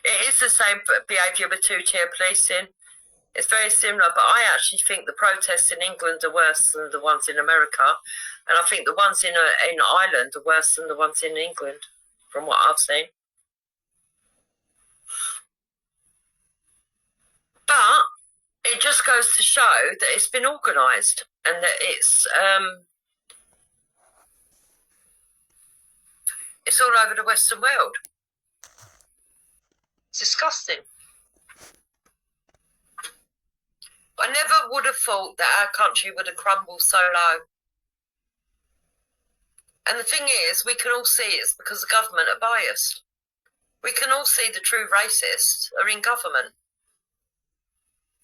It is the same behaviour with two-tier policing. It's very similar, but I actually think the protests in England are worse than the ones in America, and I think the ones in Ireland are worse than the ones in England, from what I've seen. But it just goes to show that it's been organised and that it's all over the Western world. It's disgusting. I never would have thought that our country would have crumbled so low. And the thing is, we can all see it's because the government are biased. We can all see the true racists are in government.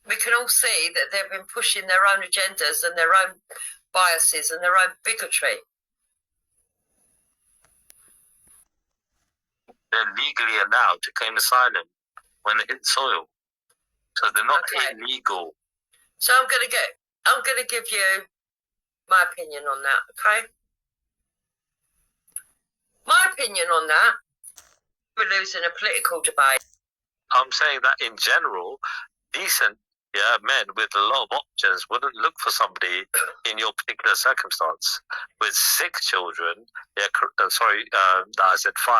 We can all see that they've been pushing their own agendas and their own biases and their own bigotry. They're legally allowed to claim asylum when they hit soil. So they're not illegal. So I'm gonna give you my opinion on that, okay? My opinion on that, we're losing a political debate. I'm saying that in general, decent men with a lot of options wouldn't look for somebody in your particular circumstance. With 6 children, that I said 5.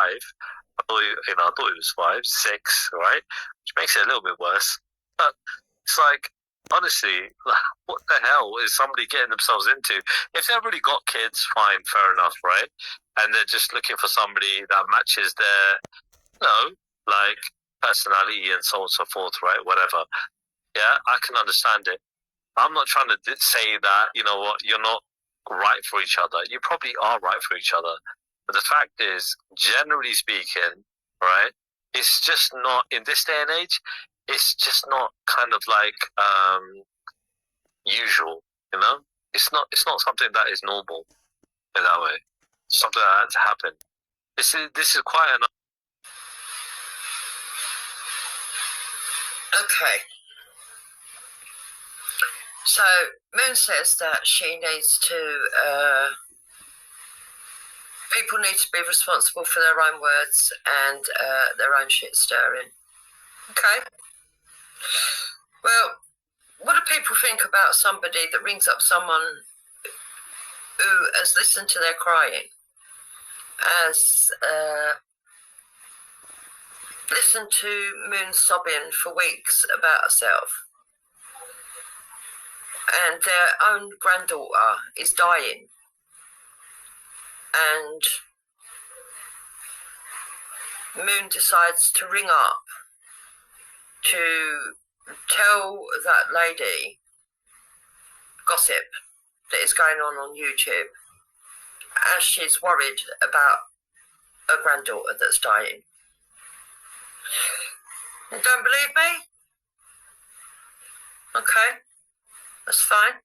I thought it was 5, 6, right? Which makes it a little bit worse. But it's like, honestly, what the hell is somebody getting themselves into? If they've already got kids, fine, fair enough, right? And they're just looking for somebody that matches their, personality and so on and so forth, right? Whatever. Yeah, I can understand it. I'm not trying to say that, you know what, you're not right for each other. You probably are right for each other. But the fact is, generally speaking, right, it's just not, in this day and age, it's just not kind of like usual. You know, it's not something that is normal in that way. It's something that had to happen. This is quite an. Okay. So Moon says that she needs to. People need to be responsible for their own words and their own shit stirring. Okay. Well, what do people think about somebody that rings up someone who has listened to their crying, has listened to Moon sobbing for weeks about herself, and their own granddaughter is dying, and Moon decides to ring up to tell that lady gossip that is going on YouTube, as she's worried about a granddaughter that's dying. You don't believe me? Okay, that's fine.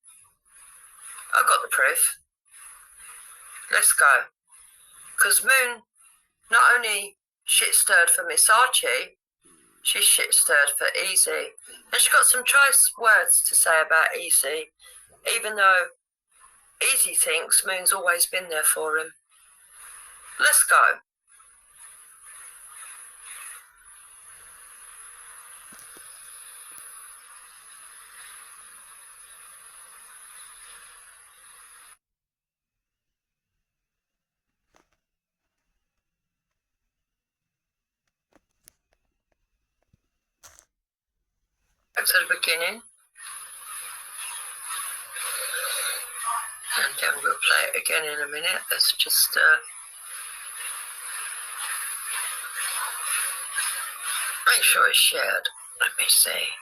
I've got the proof. Let's go. Because Moon not only shit stirred for Miss Archie, she shit stirred for Easy. And she got some choice words to say about Easy, even though Easy thinks Moon's always been there for him. Let's go. Back to the beginning. And then we'll play it again in a minute. Let's just make sure it's shared. Let me see.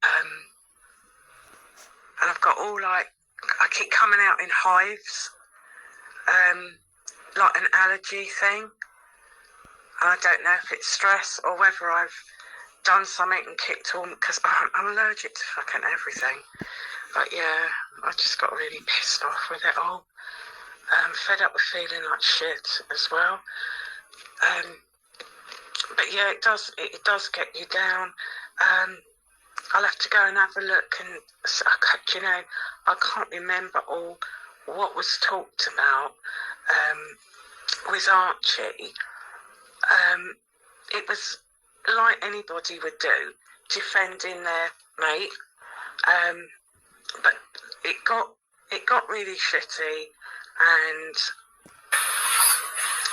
And I've got all I keep coming out in hives, like an allergy thing. And I don't know if it's stress or whether I've done something and kicked on, because I'm allergic to fucking everything. But yeah, I just got really pissed off with it all. Fed up with feeling like shit as well. But yeah, it does get you down. I'll have to go and have a look, and you know, I can't remember all what was talked about with Archie. It was like anybody would do, defending their mate. But it got really shitty, and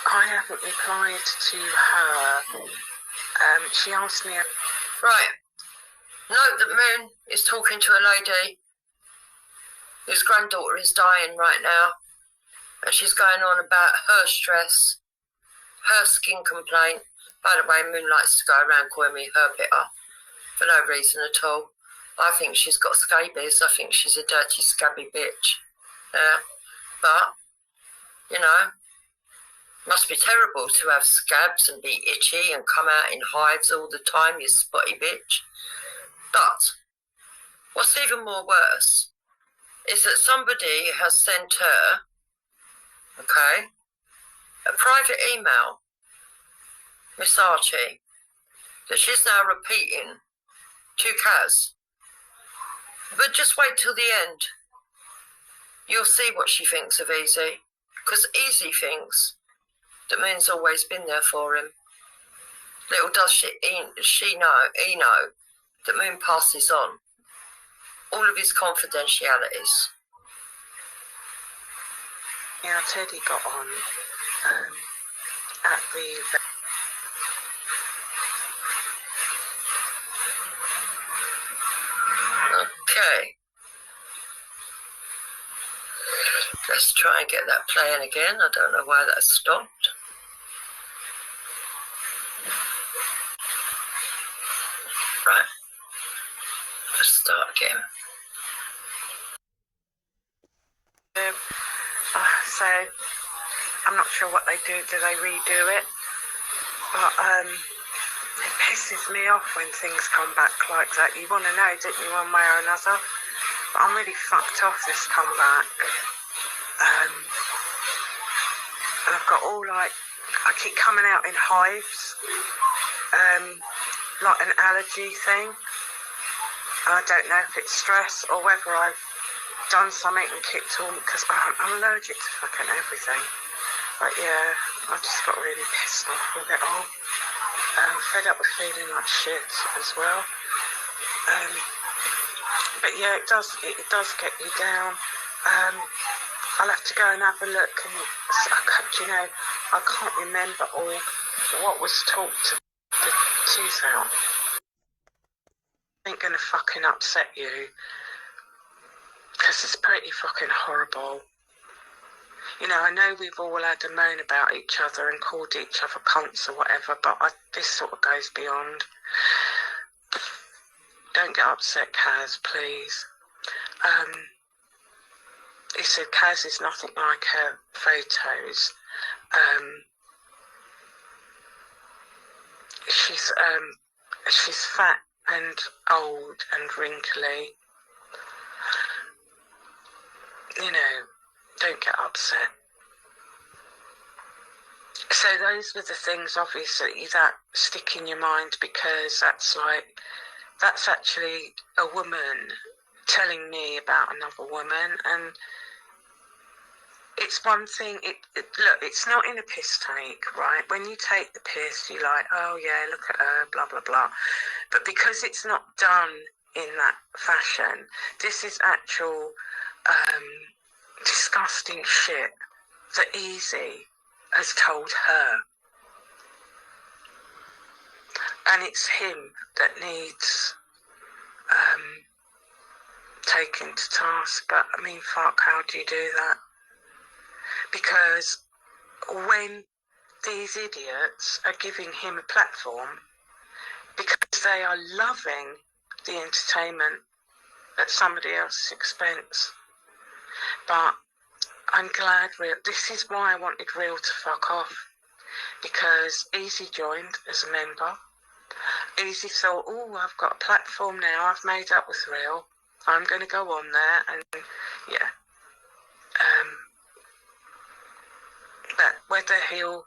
I haven't replied to her. She asked me. Right. Note that Moon is talking to a lady whose granddaughter is dying right now, and she's going on about her stress, her skin complaint. By the way, Moon likes to go around calling me her bitter for no reason at all. I think she's got scabies. I think she's a dirty, scabby bitch. Yeah. But, you know, must be terrible to have scabs and be itchy and come out in hives all the time, you spotty bitch. But what's even more worse is that somebody has sent her, okay, a private email, Miss Archie, that she's now repeating to Kaz. But just wait till the end. You'll see what she thinks of Easy. Because Easy thinks that Moon's always been there for him. Little does he know that Moon passes on all of his confidentialities. Yeah, Teddy got on at the... Okay. Let's try and get that playing again. I don't know why that stopped. Right. Let's start again. So, I'm not sure what they do. Do they redo it? But It pisses me off when things come back like that. You want to know, don't you, one way or another? But I'm really fucked off this comeback. And I've got all like, I keep coming out in hives, like an allergy thing. I don't know if it's stress or whether I've done something and kicked on, because I'm allergic to fucking everything. But yeah, I just got really pissed off with it all. Fed up with feeling like shit as well. But yeah, it does get you down. I'll have to go and have a look, and you know, I can't remember all what was talked to the tooth out. Ain't gonna fucking upset you, because it's pretty fucking horrible. You know, I know we've all had a moan about each other and called each other cunts or whatever, but this sort of goes beyond. Don't get upset, Kaz, please. He said Kaz is nothing like her photos. She's fat and old and wrinkly. You know, don't get upset. So those were the things, obviously, that stick in your mind, because that's actually a woman telling me about another woman. And it's one thing, look, it's not in a piss take, right? When you take the piss, you're like, oh yeah, look at her, blah, blah, blah. But because it's not done in that fashion, this is actual disgusting shit that Easy has told her. And it's him that needs taken to task. But I mean, fuck, how do you do that? Because when these idiots are giving him a platform, because they are loving the entertainment at somebody else's expense. But I'm glad this is why I wanted Real to fuck off, because Easy joined as a member. Easy thought, oh, I've got a platform now, I've made up with Real, I'm going to go on there, and yeah. But whether he'll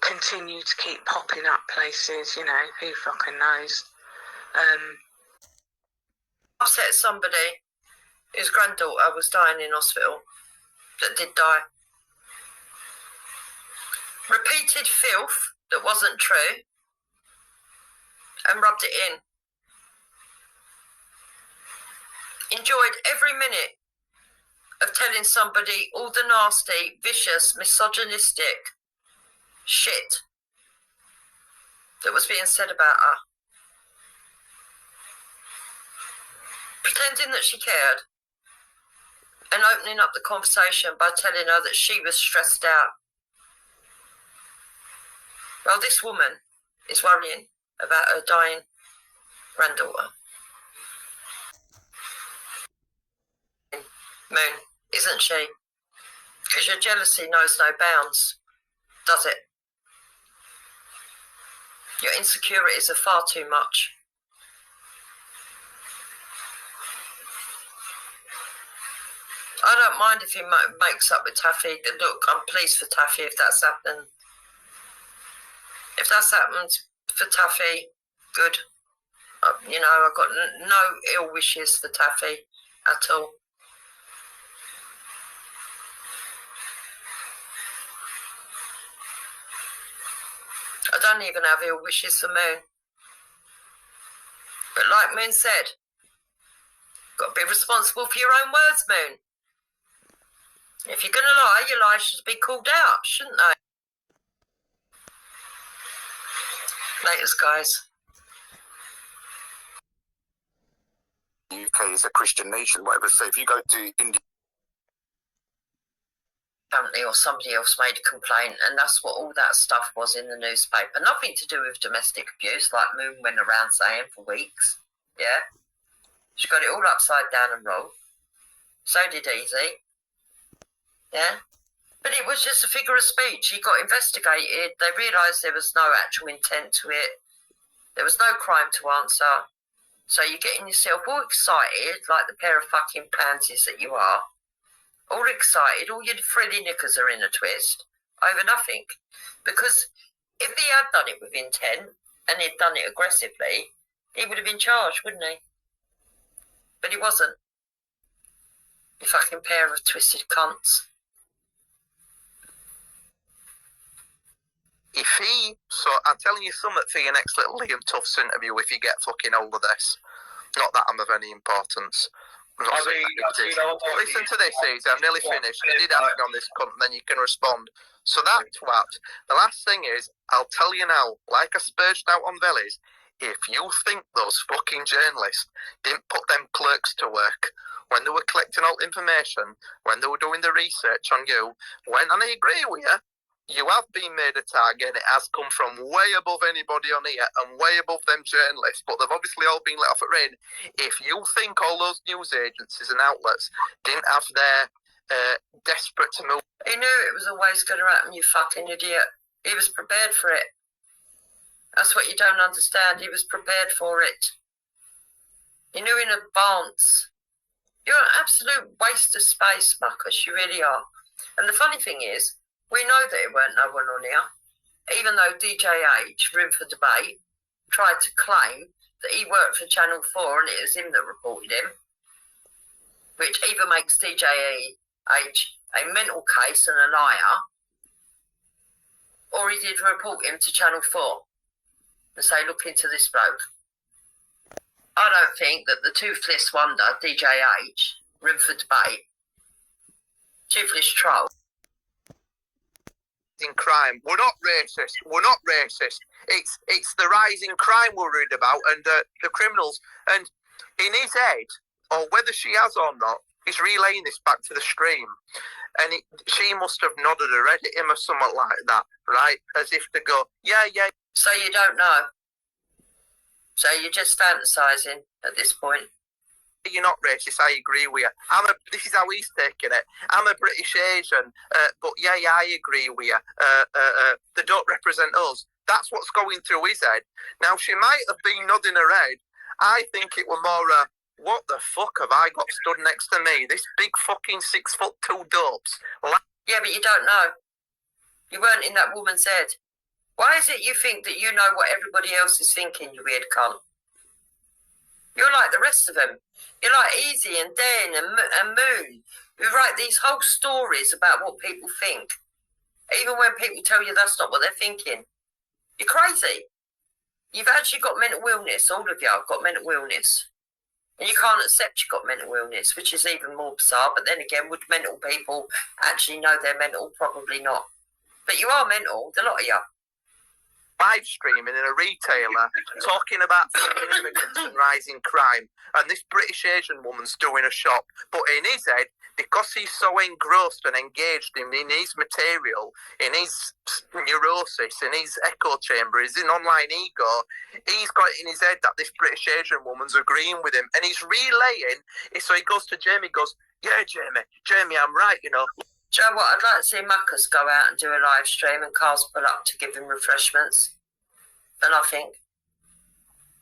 continue to keep popping up places, you know, who fucking knows. Upset somebody whose granddaughter was dying in hospital, that did die. Repeated filth that wasn't true, and rubbed it in. Enjoyed every minute of telling somebody all the nasty, vicious, misogynistic shit that was being said about her. Pretending that she cared, and opening up the conversation by telling her that she was stressed out. Well, this woman is worrying about her dying granddaughter. Moon, isn't she? Because your jealousy knows no bounds, does it? Your insecurities are far too much. I don't mind if he makes up with Taffy. Look, I'm pleased for Taffy if that's happened. If that's happened for Taffy, good. You know, I've got no ill wishes for Taffy at all. I don't even have ill wishes for Moon. But like Moon said, got to be responsible for your own words, Moon. If you're going to lie, your lie should be called out, shouldn't they? Laters, guys. UK is a Christian nation, whatever. So if you go to India, Family or somebody else made a complaint, and that's what all that stuff was in the newspaper. Nothing to do with domestic abuse, like Moon went around saying for weeks. Yeah, she got it all upside down and wrong. So did Easy. Yeah, but it was just a figure of speech. He got investigated. They realised there was no actual intent to it. There was no crime to answer. So you're getting yourself all excited, like the pair of fucking pansies that you are. All excited, all your frilly knickers are in a twist over nothing. Because if he had done it with intent and he'd done it aggressively, he would have been charged, wouldn't he? But he wasn't. You fucking pair of twisted cunts. So I'm telling you something for your next little Liam Tufts interview if you get fucking hold of this. Not that I'm of any importance. Listen to this, Easy. I'm nearly finished. You did ask me on this cunt, and then you can respond. So that twat. The last thing is, I'll tell you now, like I spurged out on Vellies, if you think those fucking journalists didn't put them clerks to work when they were collecting all information, when they were doing the research on you, and I agree with you, you have been made a target. It has come from way above anybody on here and way above them journalists, but they've obviously all been let off at rain. If you think all those news agencies and outlets didn't have their desperate to move... He knew it was always going to happen, you fucking idiot. He was prepared for it. That's what you don't understand. He was prepared for it. He knew in advance. You're an absolute waste of space, Marcus. You really are. And the funny thing is, we know that it weren't no one on here, even though DJH, Room for Debate, tried to claim that he worked for Channel 4 and it was him that reported him, which either makes DJH a mental case and a liar, or he did report him to Channel 4 and say, look into this bloke. I don't think that the toothless wonder, DJH, Room for Debate, toothless troll, in crime. We're not racist. It's the rising crime we're worried about and the criminals. And in his head, or whether she has or not, he's relaying this back to the stream. And she must have nodded her head at him or something like that, right? As if to go, yeah. So you don't know. So you're just fantasising at this point. You're not racist, I agree with you. This is how he's taking it. I'm a British Asian, but yeah, I agree with you. They don't represent us. That's what's going through his head. Now, she might have been nodding her head. I think it were more, what the fuck have I got stood next to me? This big fucking 6'2" dopes. Yeah, but you don't know. You weren't in that woman's head. Why is it you think that you know what everybody else is thinking, you weird cunt? You're like the rest of them. You're like Easy and Dan and Moon, who write these whole stories about what people think, even when people tell you that's not what they're thinking. You're crazy. You've actually got mental illness. All of you have got mental illness. And you can't accept you've got mental illness, which is even more bizarre. But then again, would mental people actually know they're mental? Probably not. But you are mental, the lot of you. Live streaming in a retailer talking about immigrants and rising crime, and this British Asian woman's doing a shop. But in his head, because he's so engrossed and engaged in his material, in his neurosis, in his echo chamber, his online ego, he's got it in his head that this British Asian woman's agreeing with him, and he's relaying. So he goes to Jamie, goes, yeah, Jamie, I'm right, you know. Do you know what? I'd like to see Marcus go out and do a live stream and Carl's pull up to give him refreshments. And I think,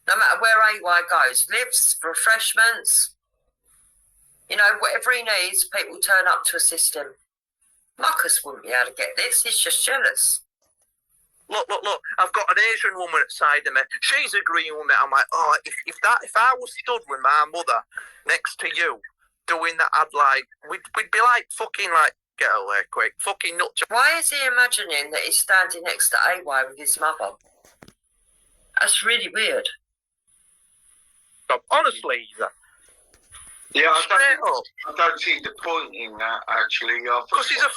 no matter where AY goes, lifts, refreshments, you know, whatever he needs, people turn up to assist him. Marcus wouldn't be able to get this. He's just jealous. Look, I've got an Asian woman outside of me. She's agreeing with me. I'm like, oh, if I was stood with my mother next to you doing that, I'd like, we'd be like fucking like, get away quick, fucking nut. Why is he imagining that he's standing next to AY with his mother? That's really weird. Honestly, yeah, I don't see the point in that, actually. Because he's a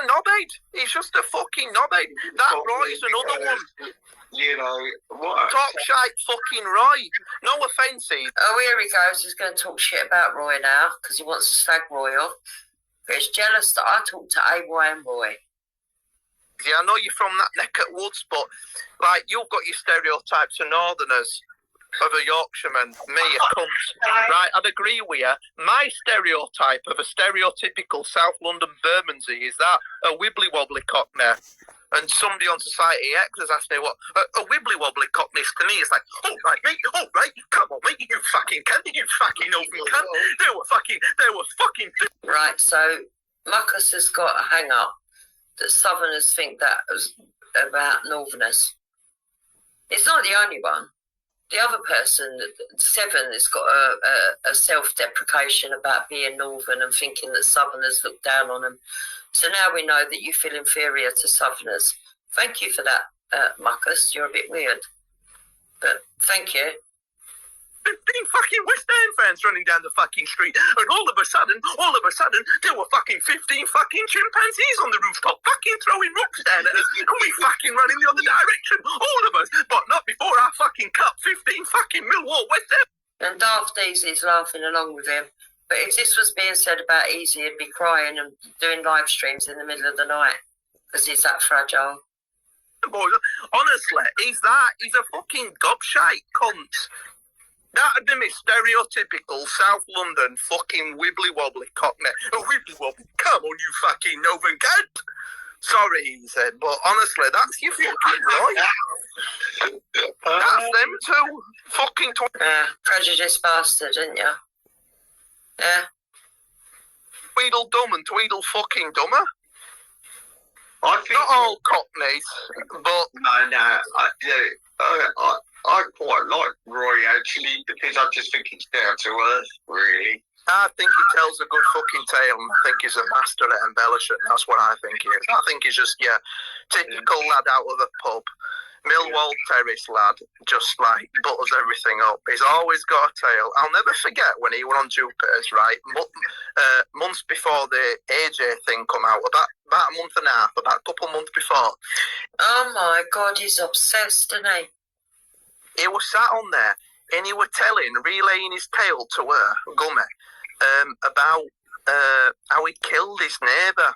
knobhead. He's just a fucking knobhead. That Roy's another one. You know, what? Talk shite fucking Roy. No offences. Oh, here he goes. He's going to talk shit about Roy now because he wants to slag Roy off. But he's jealous that I talk to AY and Roy. Yeah, I know you're from that neck of woods, but like you've got your stereotypes of Northerners, of a Yorkshireman, me, a cunt. Right, I'd agree with you. My stereotype of a stereotypical South London Bermondsey is that a wibbly wobbly cockney. And somebody on Society X has asked me what a wibbly wobbly cockney's to me. It's like, all right, mate, come on, mate, you fucking cunt, you fucking open cunt. They were fucking. Right, so Marcus has got a hang up that Southerners think that was about Northerners. It's not the only one. The other person, Seven, has got a self-deprecation about being Northern and thinking that Southerners look down on them. So now we know that you feel inferior to Southerners. Thank you for that, Marcus. You're a bit weird. But thank you. 15 fucking West End fans running down the fucking street, and all of a sudden, there were fucking 15 fucking chimpanzees on the rooftop, fucking throwing rocks down at us, and we fucking running the other direction, all of us, but not before I fucking cut 15 fucking Millwall West End. And Daft Easy's laughing along with him. But if this was being said about Easy, he'd be crying and doing live streams in the middle of the night, because he's that fragile. Boys, honestly, he's a fucking gobshite cunt. That'd be my stereotypical South London fucking wibbly-wobbly cockney. A wibbly-wobbly, come on, you fucking Northern cunt. Sorry, he said, but honestly, that's your fucking right. That's them two. Fucking Prejudiced bastard, didn't you? Yeah. Tweedledum and Tweedle fucking dumber. I think not all cockneys, but I quite like Roy actually because I just think he's down to earth, really. I think he tells a good fucking tale, and I think he's a master at embellishing. That's what I think he is. I think he's just typical lad out of the pub. Millwall Terrace lad, just like butters everything up. He's always got a tale. I'll never forget when he went on Jupiter's, right? Months before the AJ thing come out, about a month and a half, about a couple months before. Oh my God, he's obsessed, isn't he? He was sat on there and he was relaying his tale to her, Gummy, about how he killed his neighbour.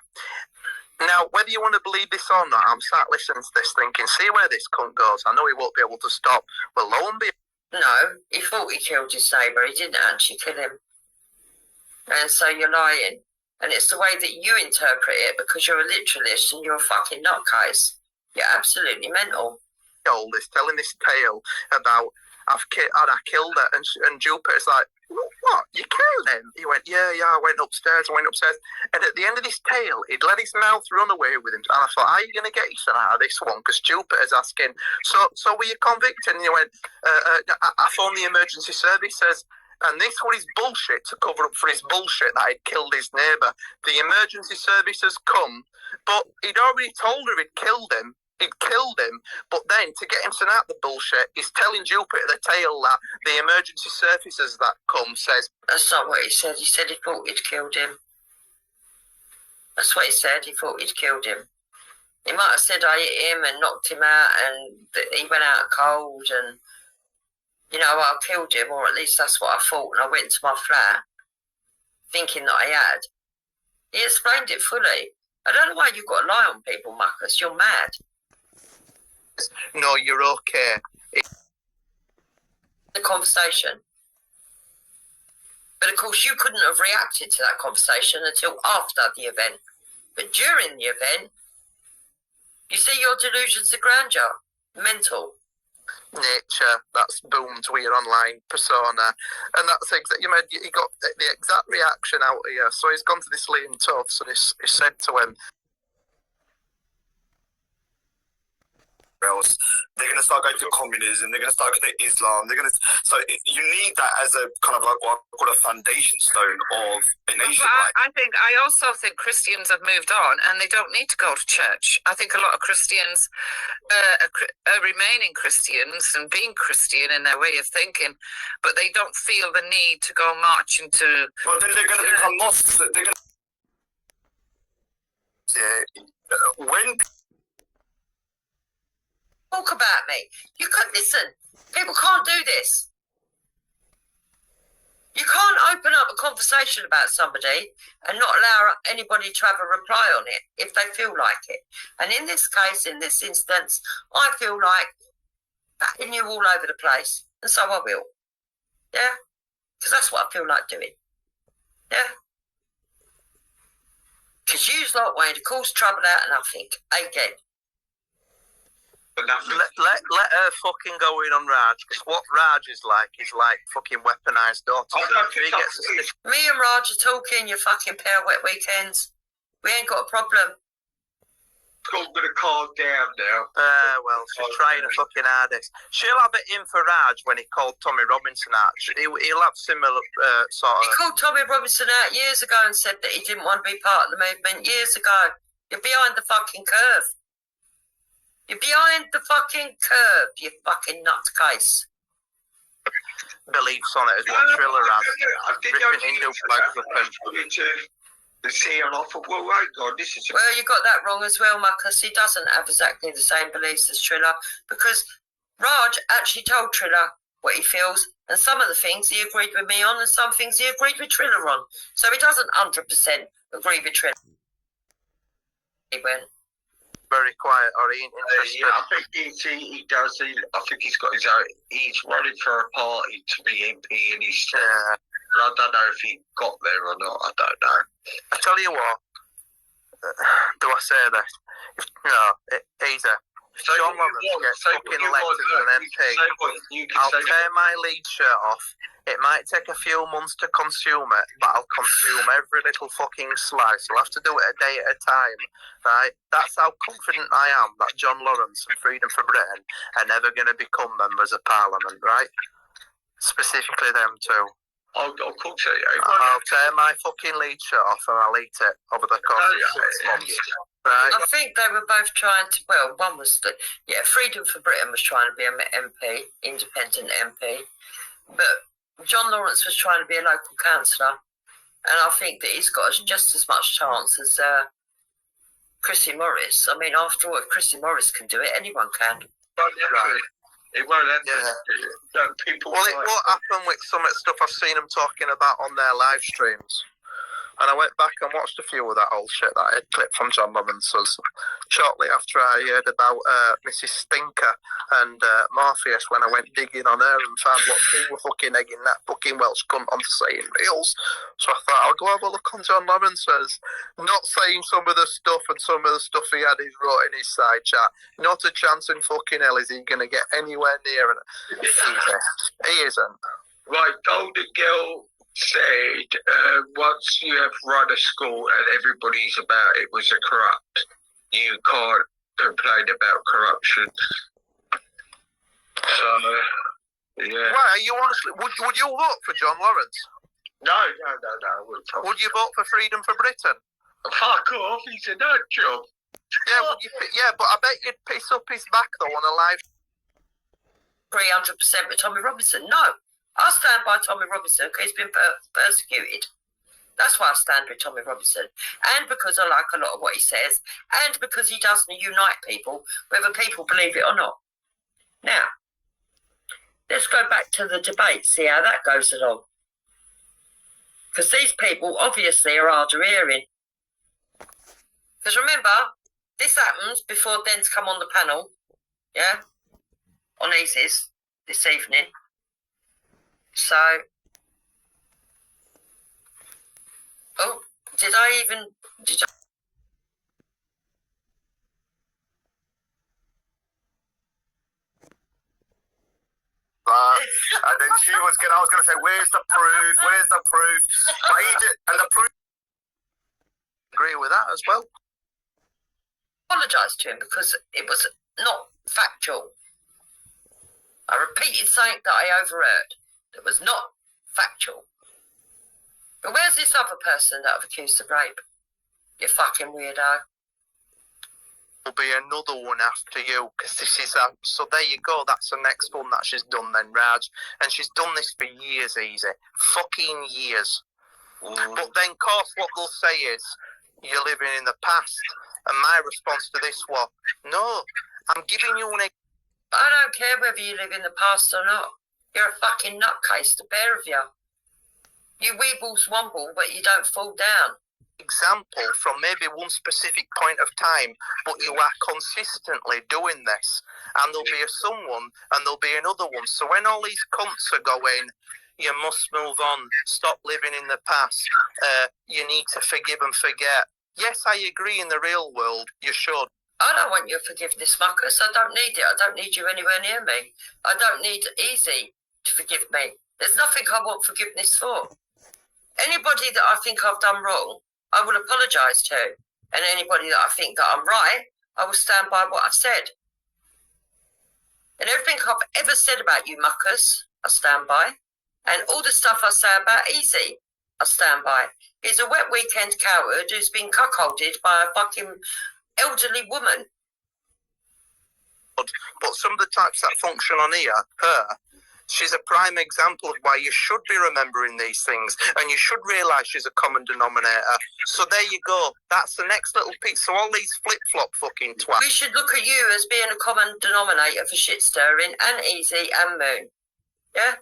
Now, whether you want to believe this or not, I'm sat listening to this thinking, see where this cunt goes. I know he won't be able to stop. Well, lo and behold. No, he thought he killed his neighbour. He didn't actually kill him. And so you're lying. And it's the way that you interpret it because you're a literalist and you're a fucking nutcase. You're absolutely mental. Is telling this tale about I killed her, and Jupiter's like, what? You killed him? He went, yeah, I went upstairs. And at the end of this tale, he'd let his mouth run away with him. And I thought, how are you going to get yourself out of this one? Because Jupiter's asking, so were you convicted? And he went, I phoned the emergency services. And this was his bullshit to cover up for his bullshit that he'd killed his neighbour. The emergency services come, but he'd already told her he'd killed him. But then to get him to out the bullshit, he's telling Jupiter the tale that the emergency services that come says. That's not what he said. He said he thought he'd killed him. That's what he said. He thought he'd killed him. He might have said I hit him and knocked him out and he went out cold and, I killed him, or at least that's what I thought. And I went to my flat thinking that I had. He explained it fully. I don't know why you've got to lie on people, Marcus. You're mad. No, you're okay. The conversation. But of course, you couldn't have reacted to that conversation until after the event. But during the event, you see your delusions of grandeur. Mental. Nature, that's boomed to your online persona. And that's exactly, he got the exact reaction out of you. So he's gone to this Liam Tufts and he said to him, else they're going to start going to communism, they're going to start going to Islam, so you need that as a kind of like what I call a foundation stone of a nation. I also think Christians have moved on and they don't need to go to church. I think a lot of Christians are remaining Christians and being Christian in their way of thinking, but they don't feel the need to go marching to. Well, then they're going to become mosques. When talk about me. You can't listen. People can't do this. You can't open up a conversation about somebody and not allow anybody to have a reply on it if they feel like it. And in this case, in this instance, I feel like batting you all over the place, and so I will. Yeah? Because that's what I feel like doing. Yeah? Because you lot wanted to cause trouble out of nothing. Again. But nothing. Let her fucking go in on Raj, because what Raj is like fucking weaponized daughter. I don't think Me and Raj are talking, you fucking pair of wet weekends. We ain't got a problem. I'm going to calm down now. Well, she's trying her fucking hardest. She'll have it in for Raj when he called Tommy Robinson out. He'll have similar sort of... He called Tommy Robinson out years ago and said that he didn't want to be part of the movement years ago. You're behind the fucking curve. You're behind the fucking curve, you fucking nutcase. Beliefs on it is what Triller has. Ripping Hindu flags up and... See, and I thought, well, right, God, this is... Well, you got that wrong as well, Marcus. He doesn't have exactly the same beliefs as Triller, because Raj actually told Triller what he feels, and some of the things he agreed with me on, and some things he agreed with Triller on. So he doesn't 100% agree with Triller. He went very quiet, or he ain't interested. Yeah, I think he does. I think he's got his own... He's running for a party to be MP, and he's... I don't know if he got there or not. I don't know. I tell you what. Do I say this? No, easy. John Lawrence gets fucking elected as an MP. I'll tear my lead shirt off. It might take a few months to consume it, but I'll consume every little fucking slice. I'll have to do it a day at a time, right? That's how confident I am that John Lawrence and Freedom for Britain are never going to become members of Parliament, right? Specifically them two. I'll tear my fucking lead shirt off and I'll eat it over the course of 6 months. Right? I think they were both trying to, well, one was, Freedom for Britain was trying to be an MP, independent MP, but John Lawrence was trying to be a local councillor, and I think that he's got just as much chance as Chrissy Morris. I mean, after all, if Chrissy Morris can do it, anyone can. Right. It won't happen. People. Well, it won't happen with some of the stuff I've seen them talking about on their live streams. And I went back and watched a few of that old shit that I had clipped from John Robinson's shortly after I heard about Mrs. Stinker and Morpheus when I went digging on her and found what they were fucking egging that fucking Welsh cunt onto saying reels. So I thought, I'll go have a look on John Robinson's. Not saying some of the stuff and some of the stuff he had he's wrote in his side chat. Not a chance in fucking hell is he going to get anywhere near it. He isn't. Right, Golden Girl said once you have run a school and everybody's about it was a corrupt, you can't complain about corruption. So, yeah. Right, are you honestly, would you vote for John Lawrence? No, I wouldn't. Would you vote for Freedom for Britain? Fuck off, he's a nut job. Yeah, but I bet you'd piss up his back though on a live. 300% with Tommy Robinson. No. I stand by Tommy Robinson because he's been persecuted. That's why I stand with Tommy Robinson. And because I like a lot of what he says. And because he doesn't unite people, whether people believe it or not. Now, let's go back to the debate, see how that goes along. Because these people obviously are hard of hearing. Because remember, this happens before Den's come on the panel. Yeah? On Easy's this evening. So, did I? And then I was going to say, where's the proof? But he did, and the proof. Agree with that as well. Apologise to him because it was not factual. I repeated something that I overheard. It was not factual. But where's this other person that I've accused of rape? You fucking weirdo. There'll be another one after you, because this is so there you go, that's the next one that she's done then, Raj. And she's done this for years, Easy. Fucking years. But then, of course, what they'll say is, you're living in the past. And my response to this was, no, I'm giving you an... I don't care whether you live in the past or not. You're a fucking nutcase, the pair of you. You weebles womble, but you don't fall down. Example from maybe one specific point of time, but you are consistently doing this. And there'll be someone, and there'll be another one. So when all these cunts are going, you must move on, stop living in the past, you need to forgive and forget. Yes, I agree in the real world, you should. I don't want your forgiveness, Marcus. I don't need it. I don't need you anywhere near me. I don't need Easy to forgive me. There's nothing I want forgiveness for. Anybody that I think I've done wrong, I will apologise to. And anybody that I think that I'm right, I will stand by what I've said. And everything I've ever said about you, Marcus, I stand by. And all the stuff I say about Easy, I stand by. He's a wet weekend coward who's been cuckolded by a fucking elderly woman. But some of the types that function on here, her, she's a prime example of why you should be remembering these things, and you should realise she's a common denominator. So there you go. That's the next little piece. So all these flip-flop fucking twats. We should look at you as being a common denominator for shit stirring and Easy and Moon. Yeah?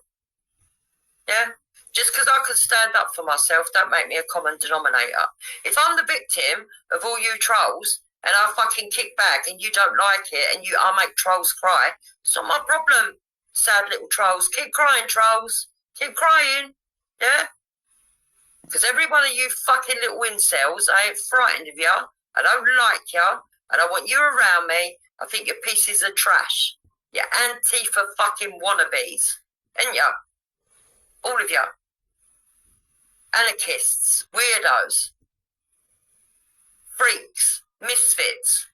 Yeah? Just because I can stand up for myself, don't make me a common denominator. If I'm the victim of all you trolls, and I fucking kick back and you don't like it, and I make trolls cry, it's not my problem. Sad little trolls. Keep crying, trolls. Keep crying. Yeah? Because every one of you fucking little incels, I ain't frightened of you. I don't like you. I don't want you around me. I think you're pieces of trash. You're Antifa fucking wannabes. Ain't you? All of you. Anarchists. Weirdos. Freaks. Misfits.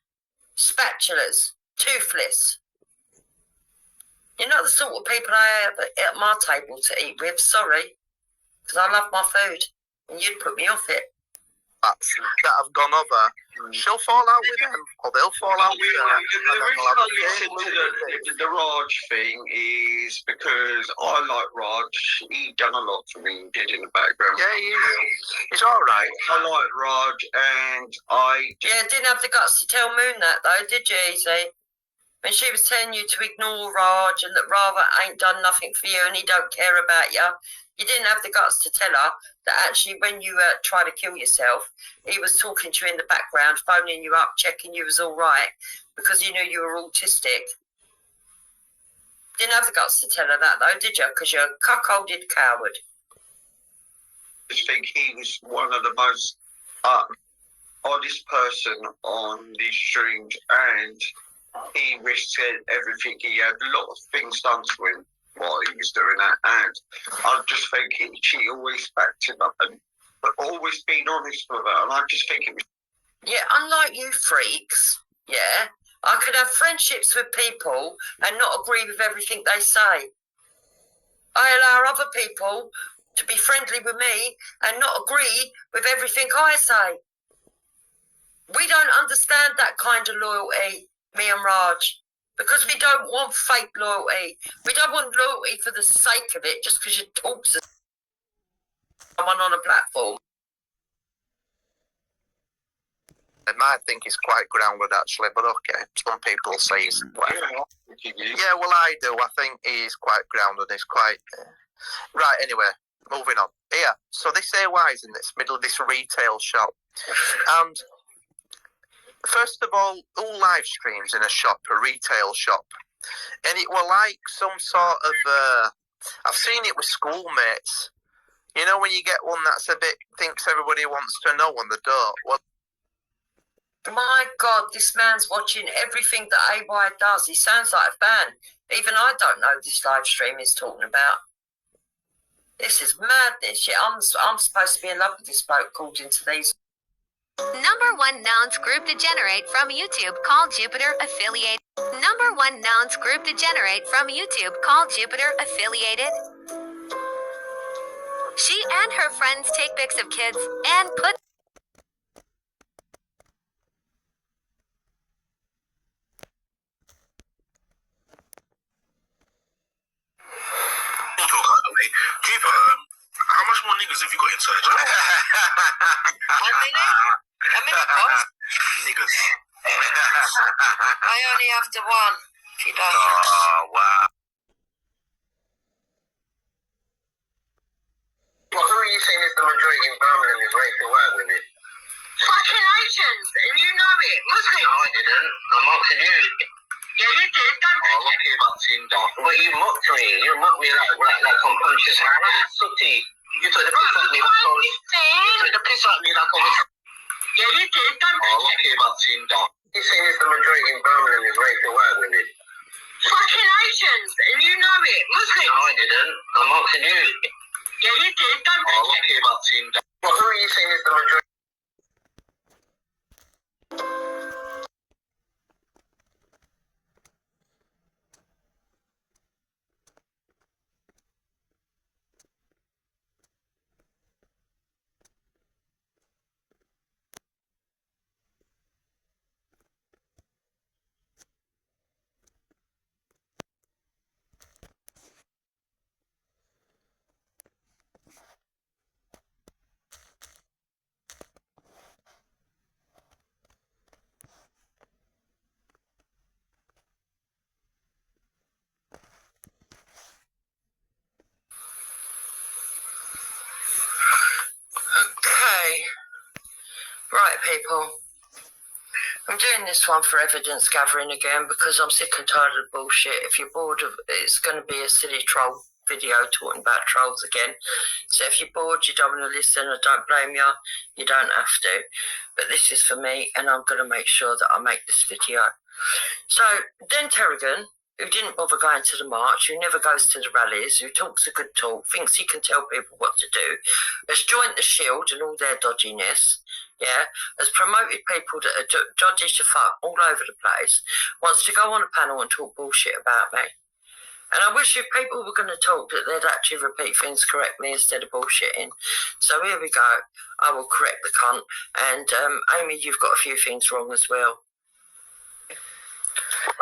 Spatulas. Toothless. You're not the sort of people I have at my table to eat with, sorry. Because I love my food, and you'd put me off it. That have gone over, she'll fall out with them, or they'll fall out with her. The reason I listened to the Raj thing is because I like Raj. He done a lot for me, did in the background. Yeah, he's all right. I like Raj, and I... Yeah, didn't have the guts to tell Moon that, though, did you, Easy? When she was telling you to ignore Raj and that Rava ain't done nothing for you and he don't care about you, you didn't have the guts to tell her that actually when you tried to kill yourself, he was talking to you in the background, phoning you up, checking you was all right, because he knew you were autistic. Didn't have the guts to tell her that, though, did you? Because you're a cuckolded coward. I think he was one of the most oddest person on these streams, and he risked everything. He had a lot of things done to him while he was doing that, and I just think she always backed him up and always been honest with her, and I just think it was... Yeah, unlike you freaks, yeah, I could have friendships with people and not agree with everything they say. I allow other people to be friendly with me and not agree with everything I say. We don't understand that kind of loyalty, me and Raj, because we don't want fake loyalty. We don't want loyalty for the sake of it, just because you talk to someone on a platform. I might think he's quite grounded, actually, but okay. Some people say he's... Yeah, well, I do. I think he's quite grounded. He's quite... Right, anyway, moving on. Here, so this AY is in this middle of this retail shop. And... first of all live streams in a retail shop. And it were like some sort of, I've seen it with schoolmates. You know, when you get one that's a bit, thinks everybody wants to know and they don't. Well, my God, this man's watching everything that AY does. He sounds like a fan. Even I don't know this live stream he's talking about. This is madness. Yeah, I'm supposed to be in love with this bloke according to these. Number 1 nouns group to generate from YouTube called Jupiter Affiliated. Number 1 nouns group to generate from YouTube called Jupiter Affiliated. She and her friends take pics of kids and put Jupiter, how much more niggas have you got inside you? How many pots? Niggas. I only have the one. If you don't. Oh, wow. Well, who are you saying is the majority in Birmingham is ready to work with it? Fucking Asians, and you know it. Muslims. No, I didn't. I'm asking you. Yeah, you did. Don't I'm asking about Tinder. But you mocked me. You mocked me like unconscious. Sooty. You took the piss at me like I was... You took the piss at me like I was... Yeah, you did. Don't I'm asking about Tinder. You saying it's the majority in Birmingham is raped or white women? Fucking Asians, and you know it. Muslims. No, I didn't. I'm asking you. Yeah, you did. Don't Oh, look him up, Team. Well, who are you saying is the majority? Okay. Right, people. I'm doing this one for evidence gathering again because I'm sick and tired of bullshit. If you're bored of it's going to be a silly troll video talking about trolls again. So if you're bored, you don't want to listen, I don't blame you. You don't have to. But this is for me, and I'm going to make sure that I make this video. So, Dan Terrigan, who didn't bother going to the march, who never goes to the rallies, who talks a good talk, thinks he can tell people what to do, has joined the Shield and all their dodginess, yeah, has promoted people that are dodgy to fuck all over the place, wants to go on a panel and talk bullshit about me. And I wish if people were going to talk that they'd actually repeat things correctly instead of bullshitting. So here we go. I will correct the cunt. And Amy, you've got a few things wrong as well.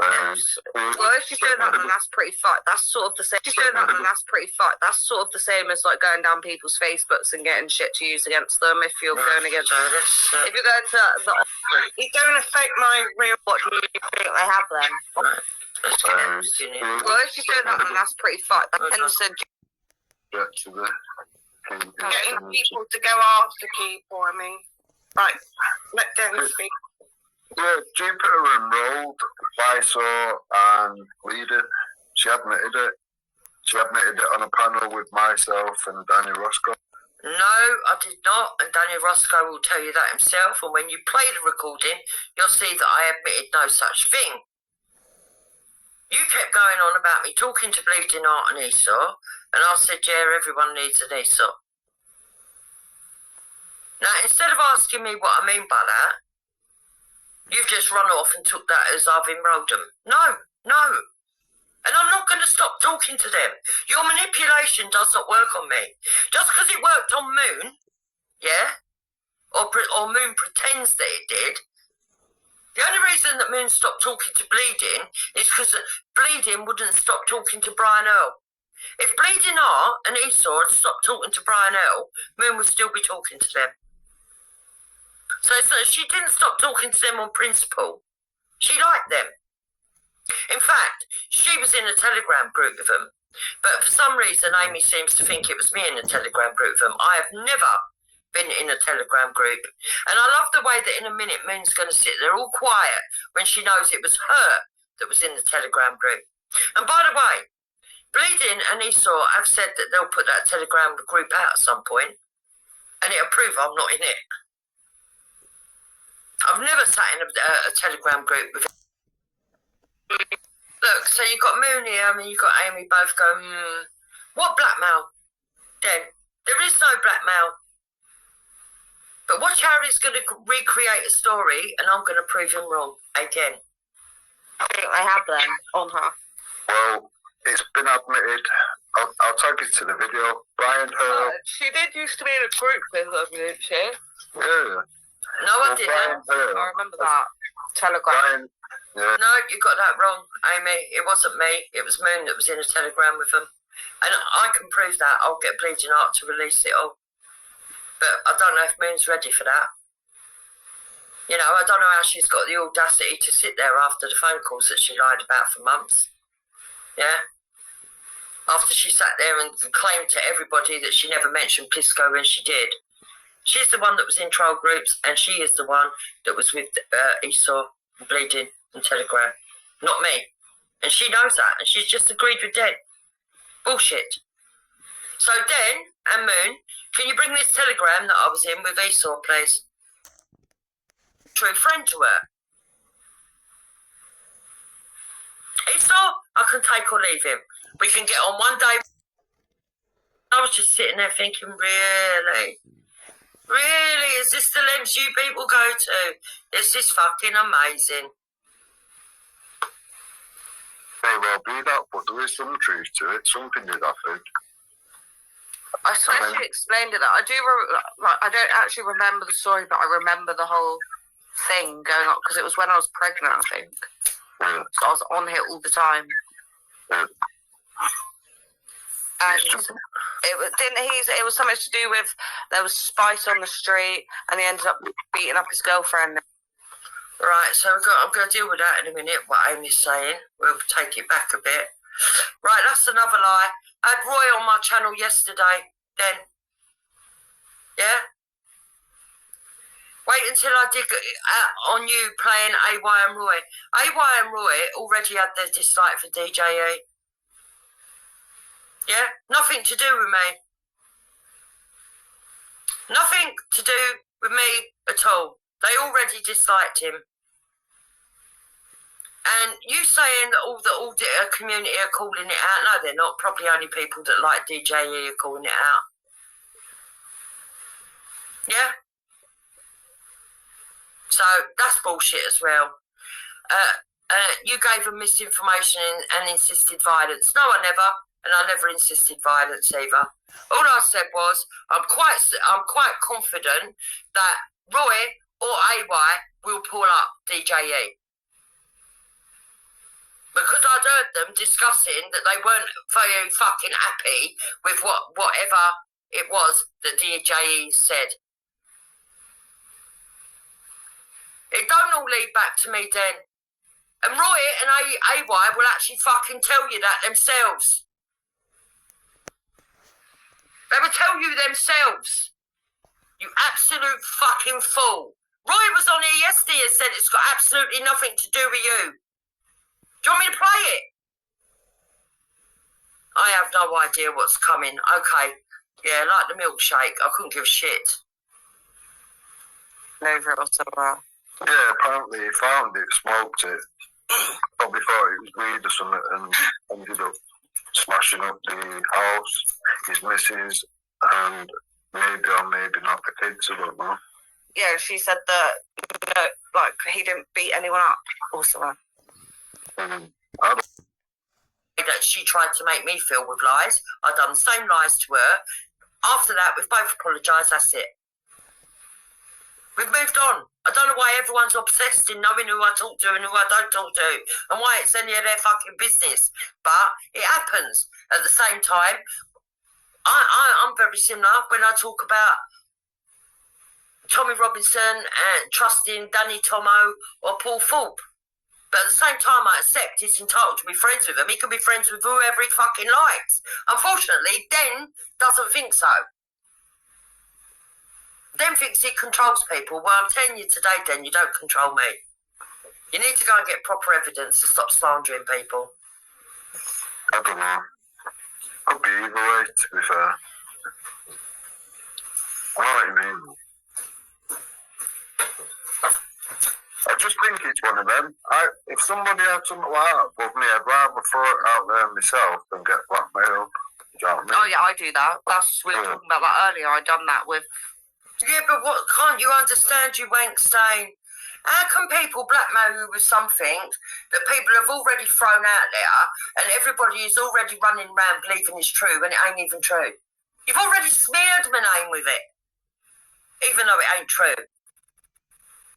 Well, if you're doing that, then that's pretty fucked. That's sort of the same. If you're doing that, then that's pretty fucked. That's sort of the same as like going down people's Facebooks and getting shit to use against them. If you're going against, if you're going to the, It don't affect my real. What do you think they have then? well, if you're doing that, then that's pretty fucked. That tends to Getting people to go after people. I mean, right? Let them speak. Yeah, Jupiter enrolled Lysor and Leader. She admitted it. She admitted it on a panel with myself and Danny Roscoe. No, I did not, and Daniel Roscoe will tell you that himself, and when you play the recording, you'll see that I admitted no such thing. You kept going on about me talking to Bleeding Heart and Esau, and I said, yeah, everyone needs an Esau. Now, instead of asking me what I mean by that, you've just run off and took that as I've enrolled them. No. And I'm not going to stop talking to them. Your manipulation does not work on me. Just because it worked on Moon, yeah, or Moon pretends that it did, the only reason that Moon stopped talking to Bleeding is because Bleeding wouldn't stop talking to Brian Earl. If Bleeding Heart and Esau had stopped talking to Brian Earl, Moon would still be talking to them. So she didn't stop talking to them on principle. She liked them. In fact, she was in a Telegram group with them. But for some reason, Amy seems to think it was me in a Telegram group with them. I have never been in a Telegram group. And I love the way that in a minute Moon's going to sit there all quiet when she knows it was her that was in the Telegram group. And by the way, Bleeding and Esau have said that they'll put that Telegram group out at some point. And it'll prove I'm not in it. I've never sat in a Telegram group with. Look, so you've got Moon here, and you've got Amy both going, what blackmail? Then there is no blackmail. But watch how he's going to recreate a story, and I'm going to prove him wrong again. I think I have them on her. Well, it's been admitted. I'll tag you to the video. Brian Earl. She did used to be in a group with them, didn't she? Yeah. No, I didn't. I remember that. Telegram. No, you got that wrong, Amy. It wasn't me. It was Moon that was in a Telegram with them. And I can prove that. I'll get Bleeding Heart to release it all. But I don't know if Moon's ready for that. You know, I don't know how she's got the audacity to sit there after the phone calls that she lied about for months. Yeah? After she sat there and claimed to everybody that she never mentioned Pisco when she did. She's the one that was in troll groups, and she is the one that was with Esau and Bleeding and Telegram. Not me. And she knows that, and she's just agreed with Den. Bullshit. So Den and Moon, can you bring this Telegram that I was in with Esau, please? True friend to her. I can take or leave him. We can get on one day. I was just sitting there thinking, really? Really? Is this the lengths you people go to? This is fucking amazing. May well be that, but there is some truth to it. Something did happen. I swear she explained it. I do. I don't actually remember the story, but I remember the whole thing going on because it was when I was pregnant, I think. Yeah. So I was on here all the time. Yeah. And it was something to do with there was spice on the street, and he ended up beating up his girlfriend. Right, so I'm going to deal with that in a minute, what Amy's saying. We'll take it back a bit. Right, that's another lie. I had Roy on my channel yesterday, then. Yeah? Wait until I dig on you playing AY and Roy. AY and Roy already had their dislike for DJE. Yeah? Nothing to do with me. Nothing to do with me at all. They already disliked him. And you saying that all the auditor community are calling it out? No, they're not. Probably only people that like DJE are calling it out. Yeah? So that's bullshit as well. You gave them misinformation and insisted violence. No, I never. And I never insisted violence either. All I said was, I'm quite confident that Roy or AY will pull up DJE. Because I'd heard them discussing that they weren't very fucking happy with whatever it was that DJE said. It don't all lead back to me then. And Roy and AY will actually fucking tell you that themselves. They will tell you themselves. You absolute fucking fool. Roy was on here yesterday and said it's got absolutely nothing to do with you. Do you want me to play it? I have no idea what's coming. Okay. Yeah, like the milkshake. I couldn't give a shit. Over it or something. Yeah, apparently he found it, smoked it. Probably thought it was weed or something and ended up smashing up the house, his missus, and maybe or maybe not the kids, I don't know. Yeah, she said that, he didn't beat anyone up or something. That she tried to make me feel with lies. I've done the same lies to her. After that, we've both apologised, that's it. We've moved on. I don't know why everyone's obsessed in knowing who I talk to and who I don't talk to, and why it's any of their fucking business. But it happens. At the same time, I'm very similar when I talk about Tommy Robinson and trusting Danny Tomo or Paul Thorpe. But at the same time, I accept he's entitled to be friends with them. He can be friends with whoever he fucking likes. Unfortunately, Den doesn't think so. Den thinks he controls people. Well, I'm telling you today, Den, you don't control me. You need to go and get proper evidence to stop slandering people. I don't know. Could be either way, to be fair. I know what you mean. I just think it's one of them. If somebody had something like that above me, I'd rather throw it out there myself than get blackmailed. Do you know what I mean? Oh yeah, I do that. We were talking about that earlier. I done that with. Yeah, but what can't you understand, you wank stain? How can people blackmail you with something that people have already thrown out there and everybody is already running around believing is true when it ain't even true? You've already smeared my name with it, even though it ain't true.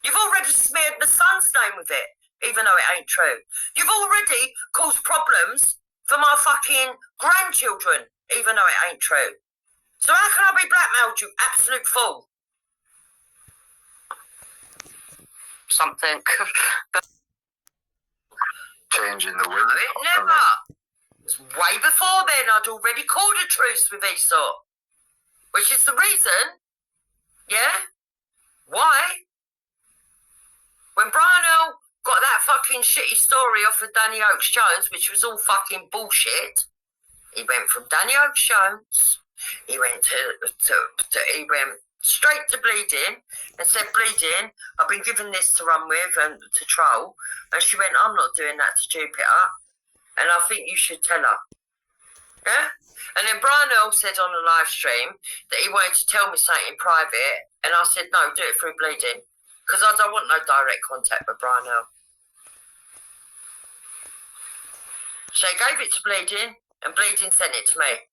You've already smeared my son's name with it, even though it ain't true. You've already caused problems for my fucking grandchildren, even though it ain't true. So how can I be blackmailed, you absolute fool? Something. Changing the wind. Never. It's way before then I'd already called a truce with Esau. Which is the reason, yeah? Why? When Brian Earl got that fucking shitty story off of Danny Oakes Jones, which was all fucking bullshit, he went from Danny Oakes Jones, he went he went straight to Bleeding and said, Bleeding, I've been given this to run with and to troll. And she went, I'm not doing that to dupe it up. And I think you should tell her. Yeah? And then Brian Earl said on the live stream that he wanted to tell me something in private, and I said, no, do it through Bleeding. Because I don't want no direct contact with Brian Earl. So he gave it to Bleeding, and Bleeding sent it to me.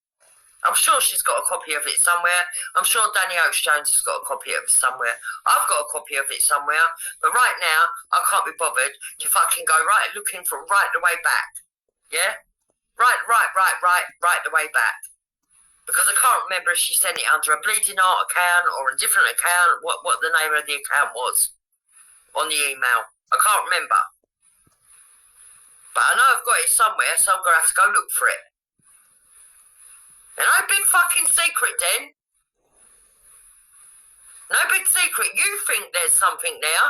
I'm sure she's got a copy of it somewhere. I'm sure Danny Oakes-Jones has got a copy of it somewhere. I've got a copy of it somewhere. But right now, I can't be bothered to fucking go right looking for right the way back. Yeah? Right the way back. Because I can't remember if she sent it under a Bleeding Art account or a different account, what the name of the account was on the email. I can't remember. But I know I've got it somewhere, so I'm going to have to go look for it. And no big fucking secret, then. No big secret. You think there's something there.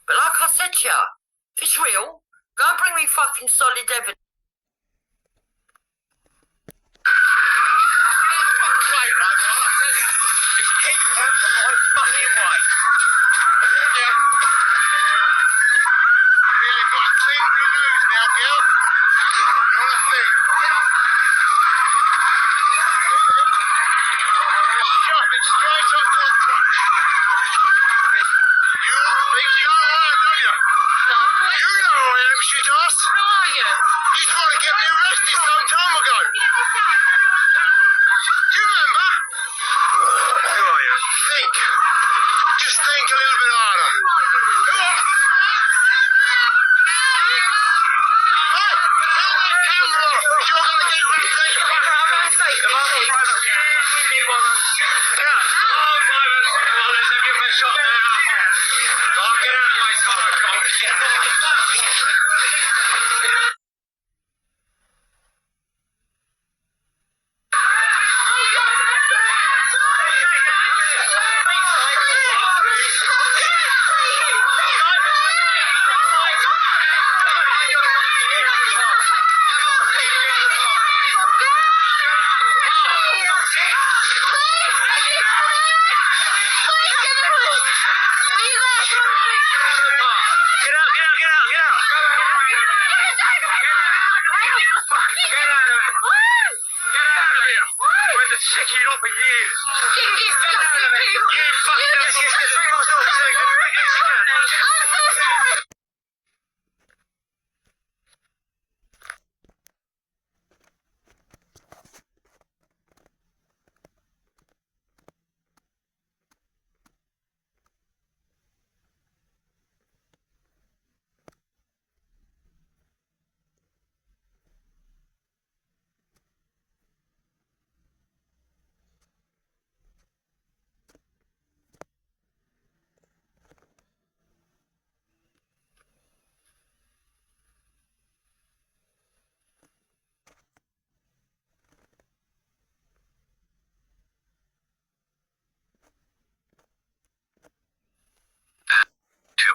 But like I said to you, if it's real, go and bring me fucking solid evidence.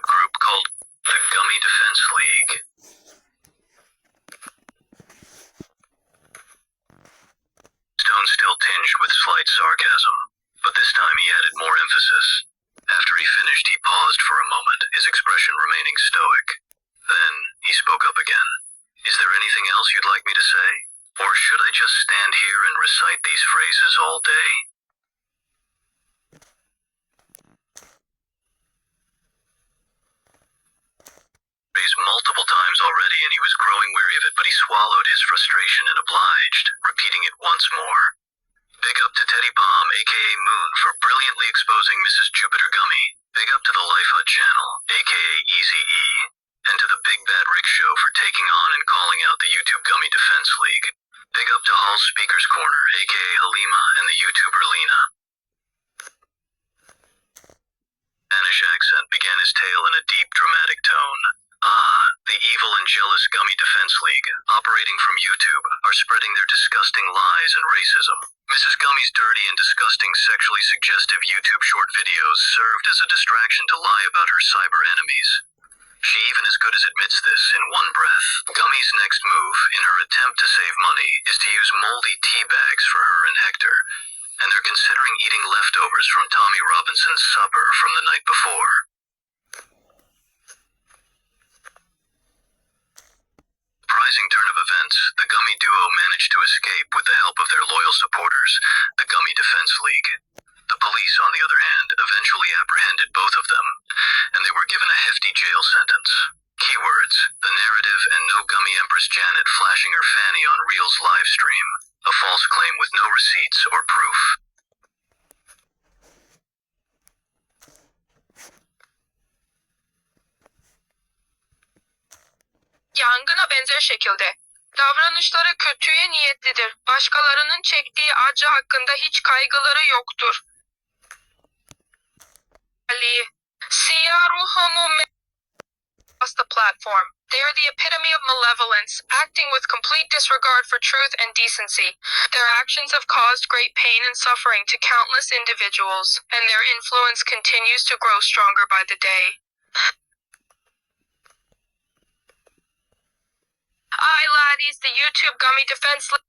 Group called the Gummy Defense League. Tone still tinged with slight sarcasm, but this time he added more emphasis. After he finished, he paused for a moment, his expression remaining stoic. Then he spoke up again. Is there anything else you'd like me to say? Or should I just stand here and recite these phrases all day? Multiple times already, and he was growing weary of it, but he swallowed his frustration and obliged, repeating it once more. Big up to Teddy Palm, a.k.a. Moon, for brilliantly exposing Mrs. Jupiter Gummy. Big up to the Life Hut channel, a.k.a. Easy E. And to the Big Bad Rick Show for taking on and calling out the YouTube Gummy Defense League. Big up to Hall's Speaker's Corner, a.k.a. Halima, and the YouTuber Lena. Spanish accent began his tale in a deep, dramatic tone. The evil and jealous Gummy Defense League, operating from YouTube, are spreading their disgusting lies and racism. Mrs. Gummy's dirty and disgusting sexually suggestive YouTube short videos served as a distraction to lie about her cyber enemies. She even as good as admits this in one breath. Gummy's next move, in her attempt to save money, is to use moldy tea bags for her and Hector, and they're considering eating leftovers from Tommy Robinson's supper from the night before. Surprising turn of events, the Gummy duo managed to escape with the help of their loyal supporters, the Gummy Defense League. The police, on the other hand, eventually apprehended both of them, and they were given a hefty jail sentence. Keywords: the narrative and no Gummy Empress Janet flashing her fanny on Reel's live stream. A false claim with no receipts or proof. Yangına benzer şekilde. Davranışları kötüye niyetlidir. Başkalarının çektiği acı hakkında hiç kaygıları yoktur. Ali, siyah ruhumu across the platform. They are the epitome of malevolence, acting with complete disregard for truth and decency. Their actions have caused great pain and suffering to countless individuals, and their influence continues to grow stronger by the day. Hi laddies, the YouTube Gummy Defense League.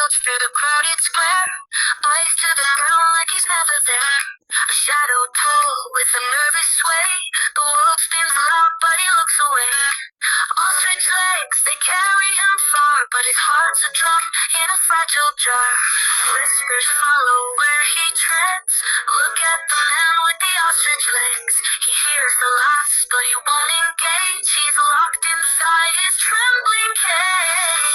Through the crowded square, eyes to the ground like he's never there. A shadow tall with a nervous sway. The world spins loud, but he looks away. Ostrich legs, they carry him far, but his heart's a drum in a fragile jar. Whispers follow where he treads. Look at the man with the ostrich legs. He hears the laughs, but he won't engage. He's locked inside his trembling cage.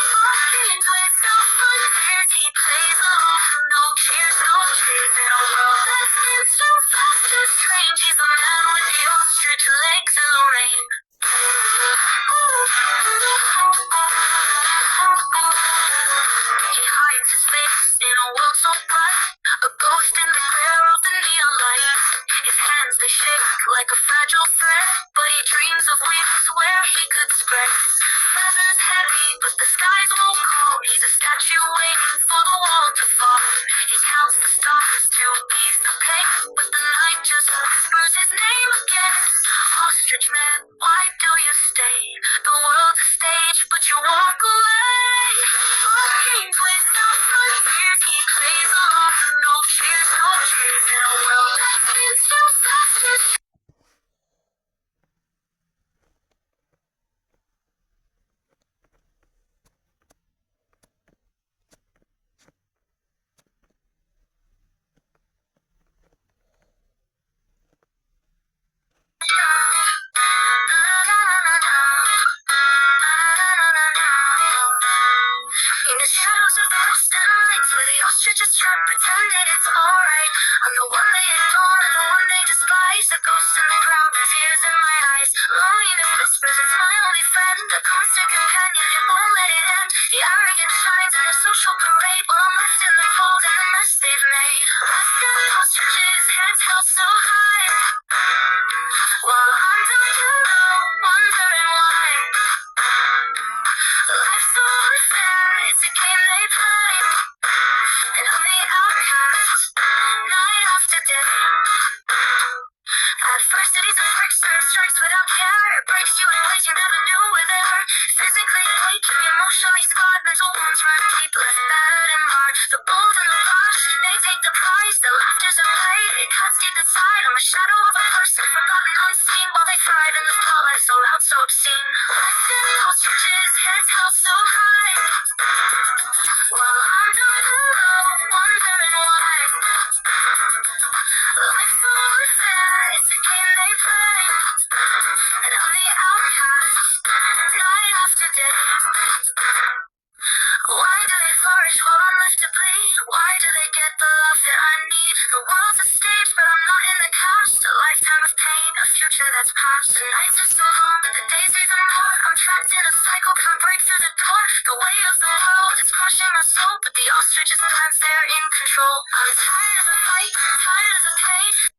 Games with no fun fears, he plays alone. No cheers, no cheers in a world that spins so fast and strange. He's the man with the ostrich legs in the rain. He hides his face in a world so bright, a ghost in the glare of the neon lights. His hands they shake like a fragile thread, but he dreams of wings where he could spread. Feathers heavy, but the skies won't call. He's a statue waiting for the wall to fall. He counts the stars to ease the pain, but the night just whispers his name again. Ostrich man, why do you stay? The world's a stage, but you walk away. All games with no frontiers, he plays along. No cheers in a world that spins so fast and in the shadows of the distant lights, where the ostriches trap, pretending it's alright. I'm the one they ignore, and the one they despise. The ghost in the crowd, the tears in my eyes. Loneliness whispers, it's my only friend. The constant companion, it won't let it end. The arrogance shines in their social parade, while I'm left in the cold in the mess they've made. Left in the ostriches, heads held so high, while I'm down below, wondering why. Life's so unfair, it's a game they play, and I'm the outcast, night after day. At first it is a friction, strikes without care. It breaks you in ways you never knew were there. Physically weak, emotionally scarred, mental wounds run deep, left bad and marred. The bold and the rush, they take the prize. The laughter's in play, it cuts deep inside. I'm a shadow of a person, forgotten, unseen, while they thrive in the spotlight, so loud, so obscene. Left in ostriches, heads held so high, while I'm done. control. I'm tired of the fight, tired of the pain.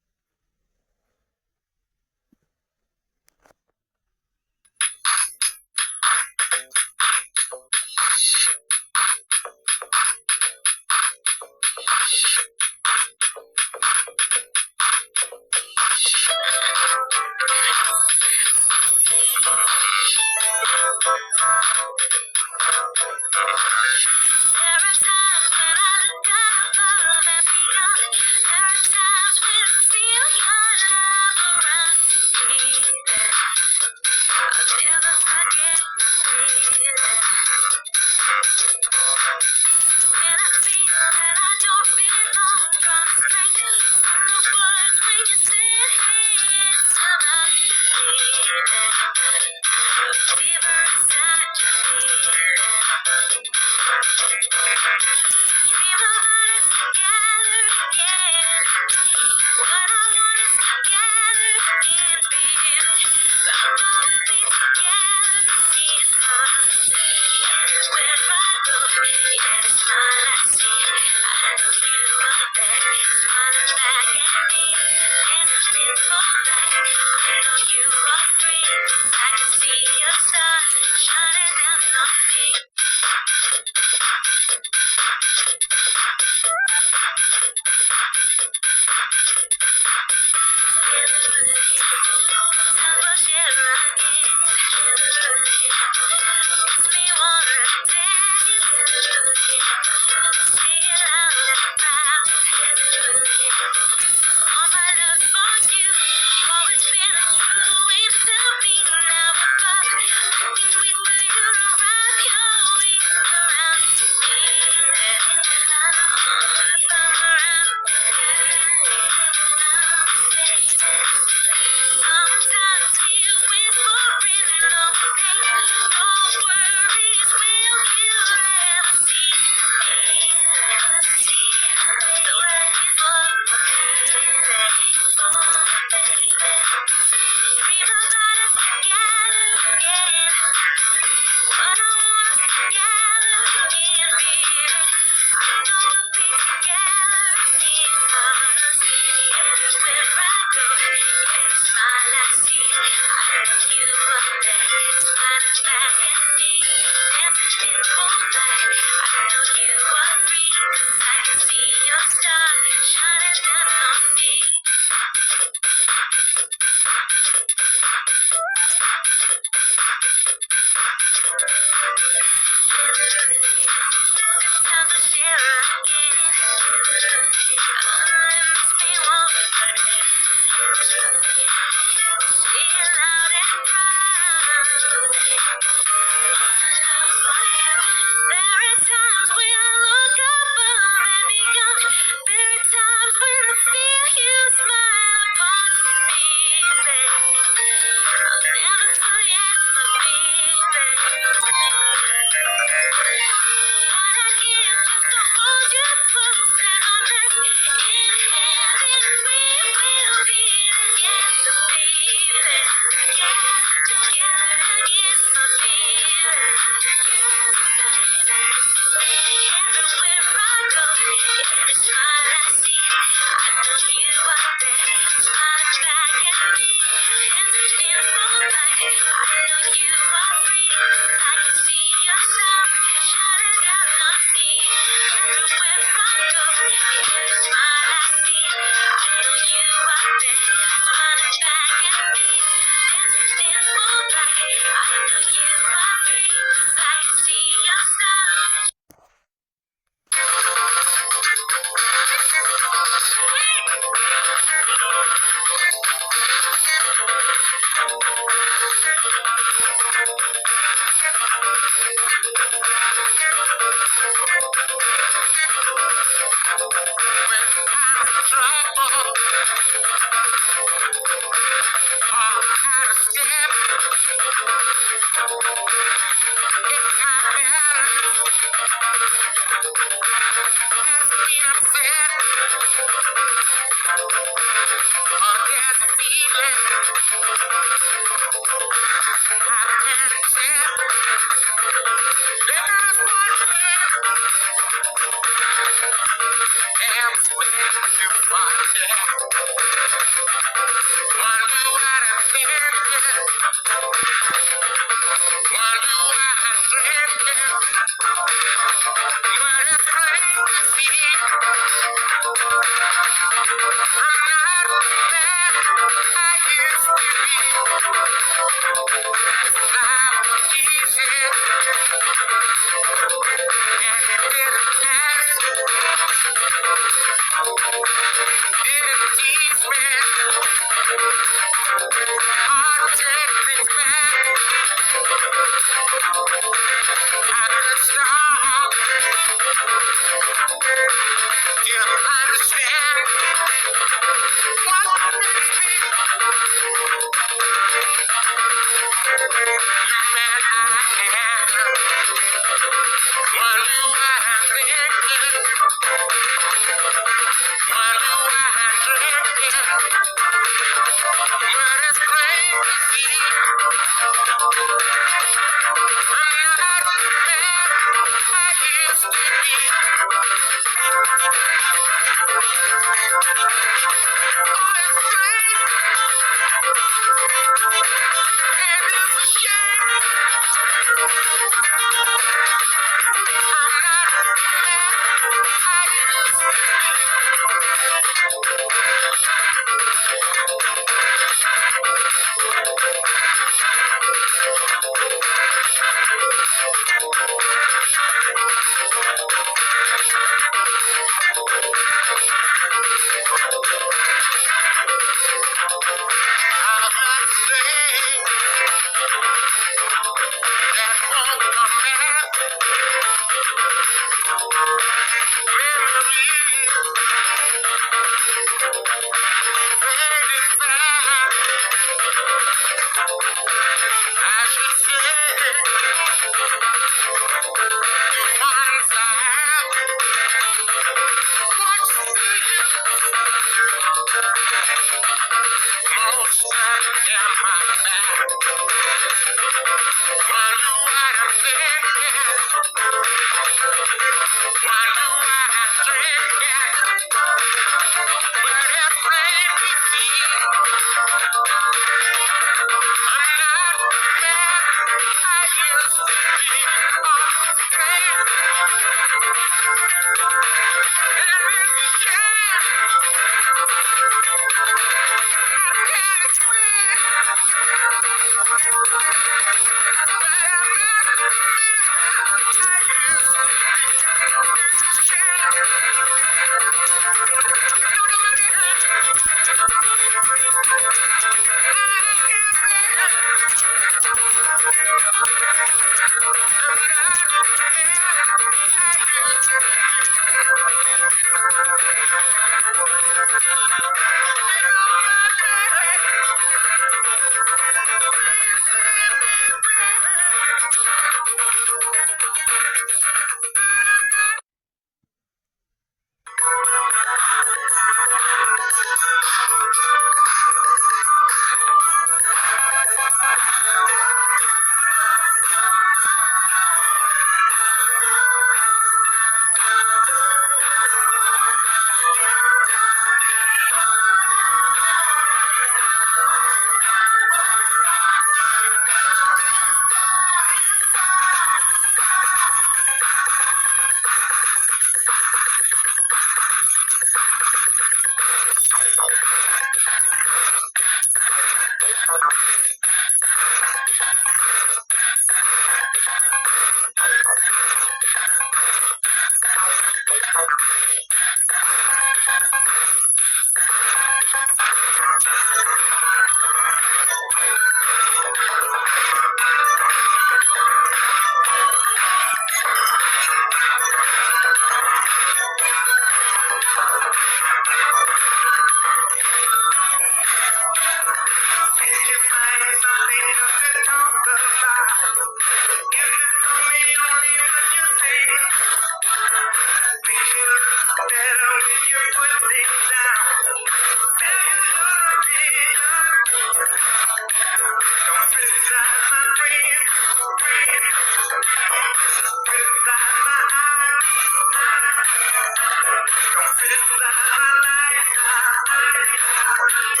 Don't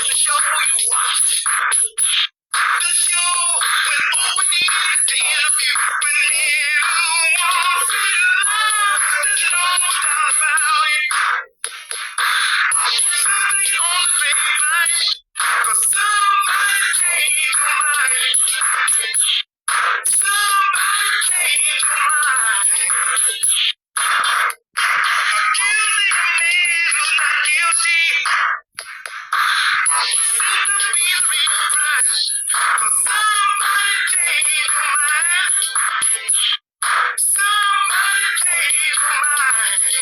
to show you what. The show went over the interview. When everyone realized there's no doubt about it. Something on the grapevine, 'cause somebody changed your mind. Somebody changed your mind. Accusing a man who's not guilty. Seems to be the real price. 'Cause somebody changed your mind. Somebody changed your mind.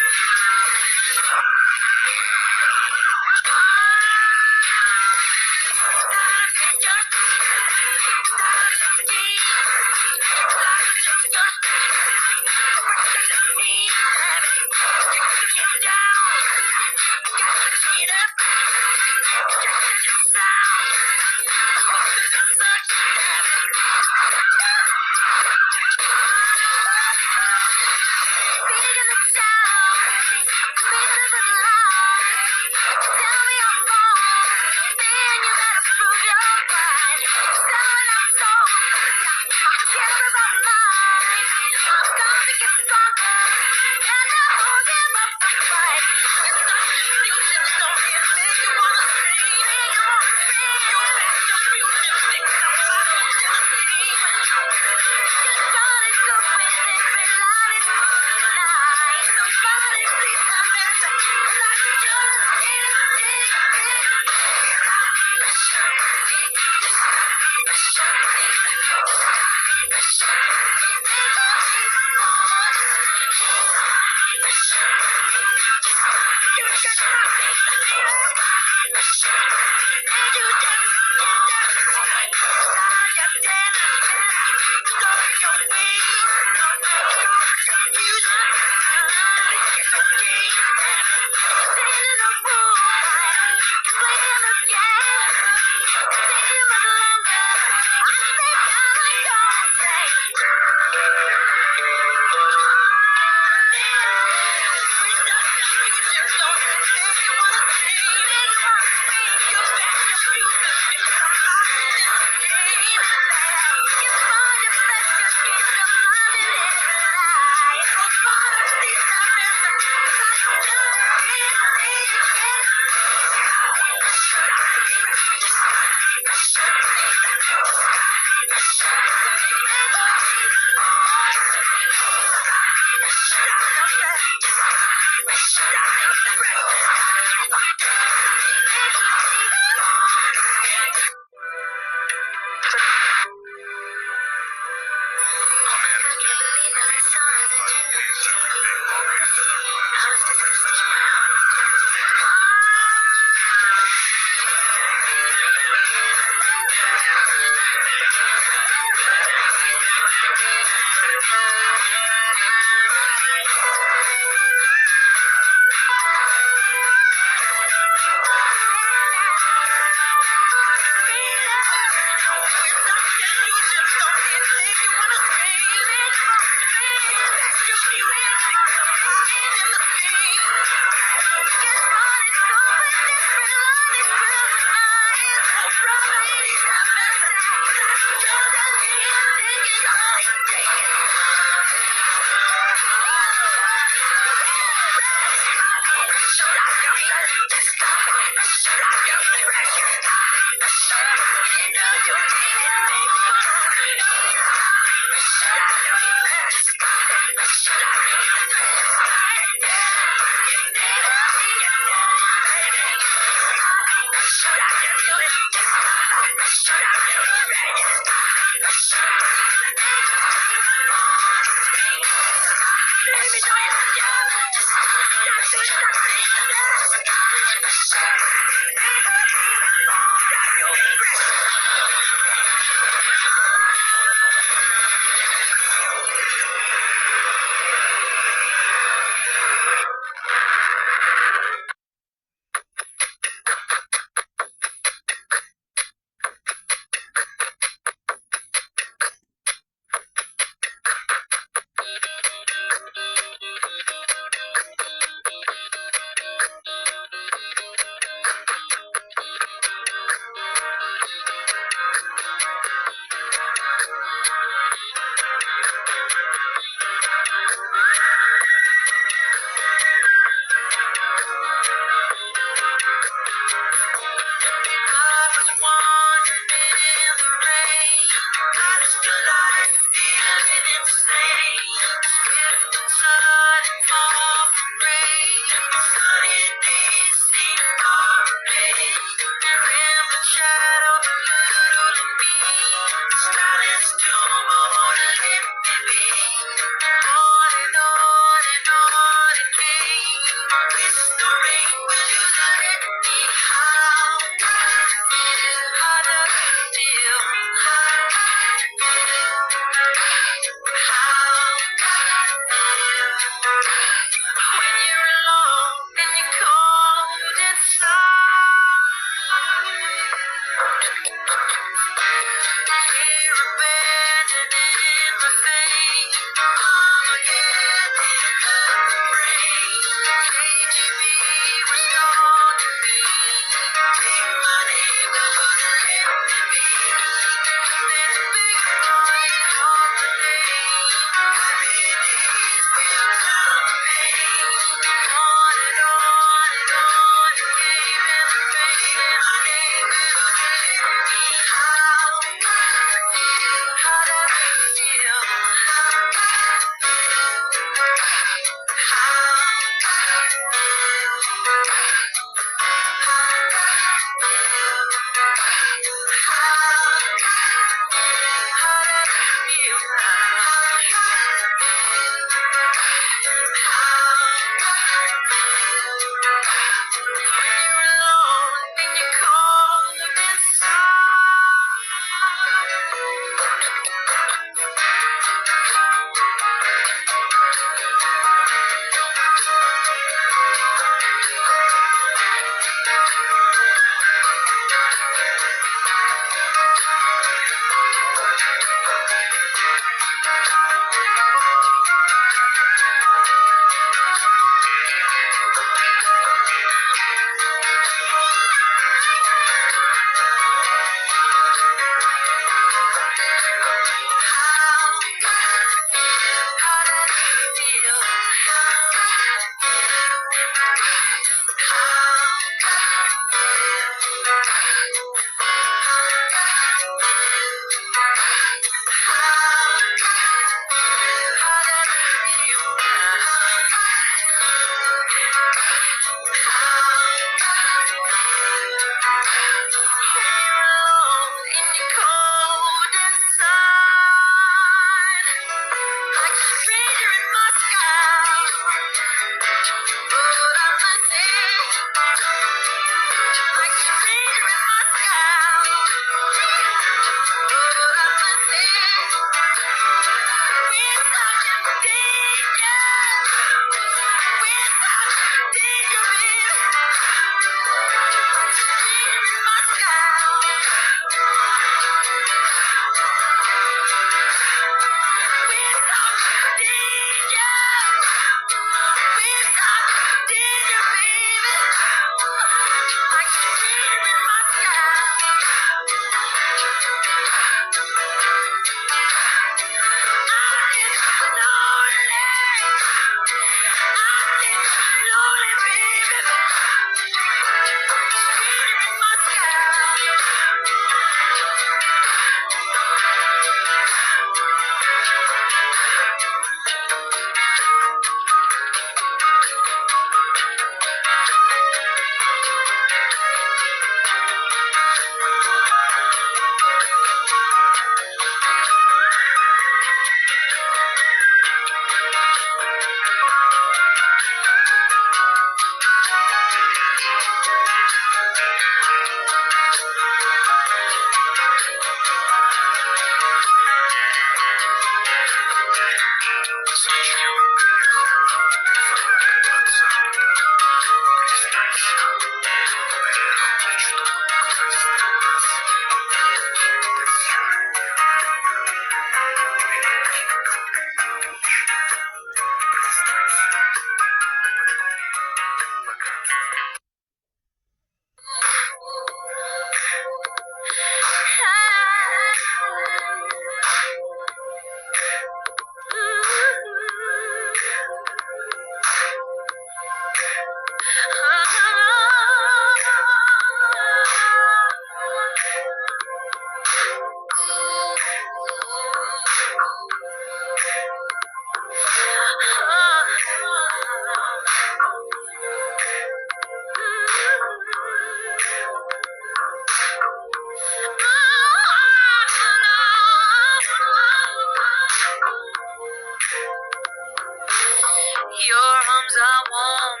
Your arms are warm,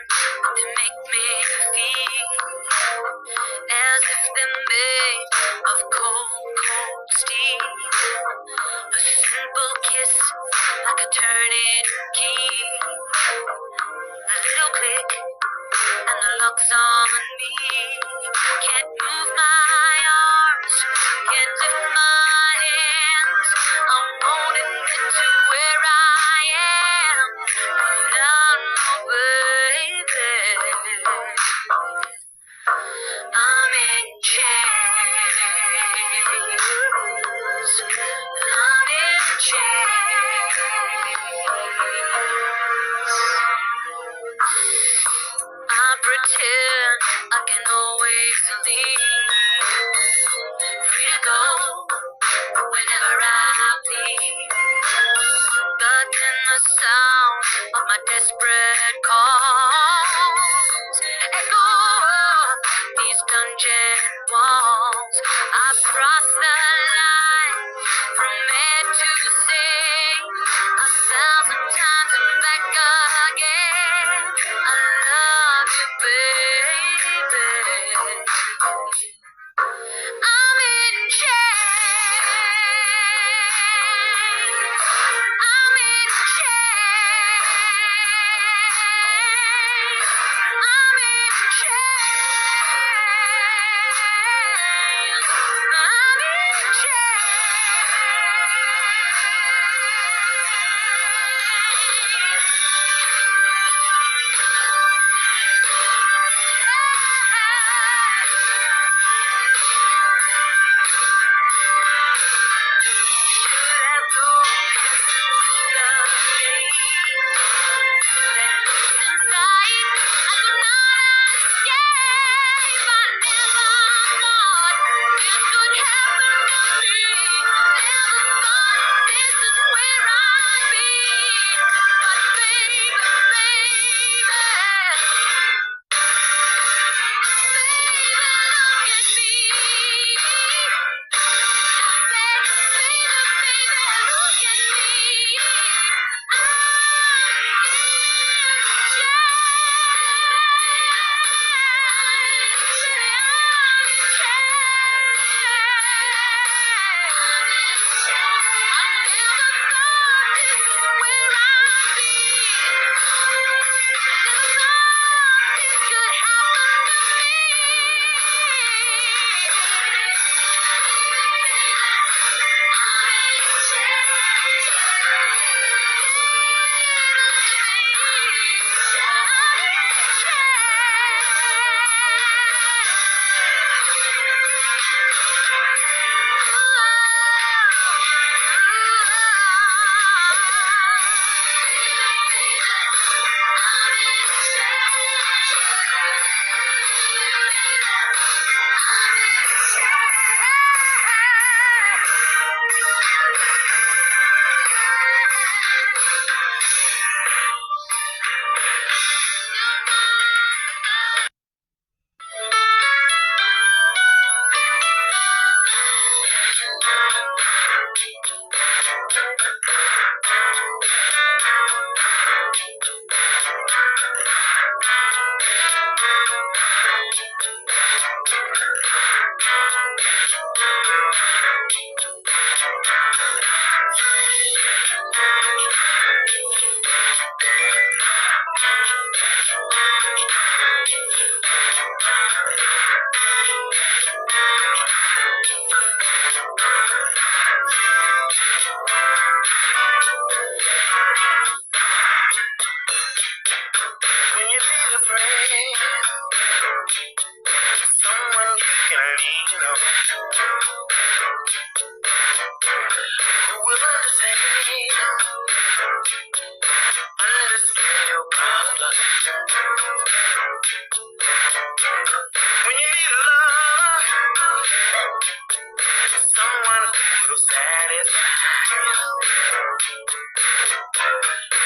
they make me feel as if they're made of cold, cold steel. A simple kiss like a turning key. A little click and the lock's on me. Can't move my arms, can't lift my hands. I won't admit to where I am, but I know, baby, I'm in chains. I'm in chains. I pretend I can always leave, free to go whenever I please. But then the sound of my desperate calls echo up these dungeon walls. I've crossed the line from head to sea 1,000 times and back again. I love you, baby. I'm in chains. I'm in chains.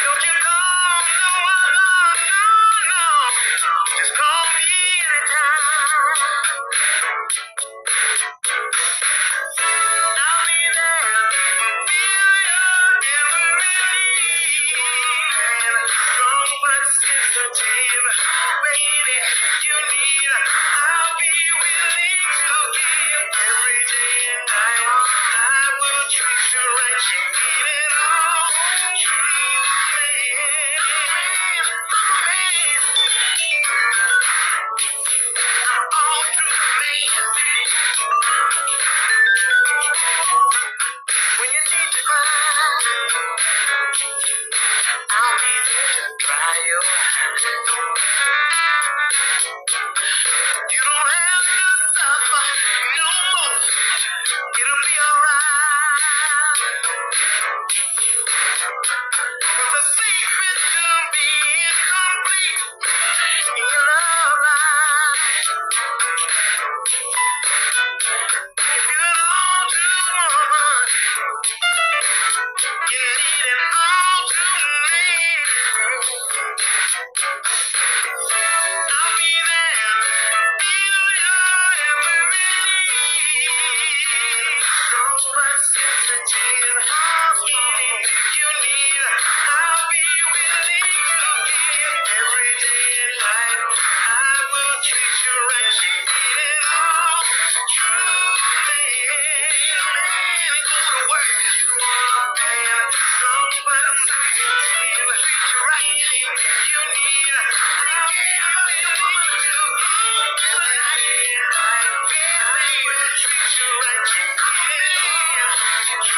Don't you call no. Just call me anytime. I'll be there to fulfill your every need. Strong but sensitive, baby, you need. I'll be willing to give every day and night. I will treat you right, you need it all. When you need to cry, I'll be there to dry your eyes. You don't have to suffer no more. It'll be alright. The secret to being complete in your love life. If you're all too woman, you need an all too man. I'll be there, feel your every need. Strong but sensitive, anything you need. I'll be willing to give every day and night. I will treat you right, you need it all. True man, go to work. You want a man, strong but sensitive. Treat you right, anything you need. I'll be willing to give every day and night. I will treat you right, you need it all. True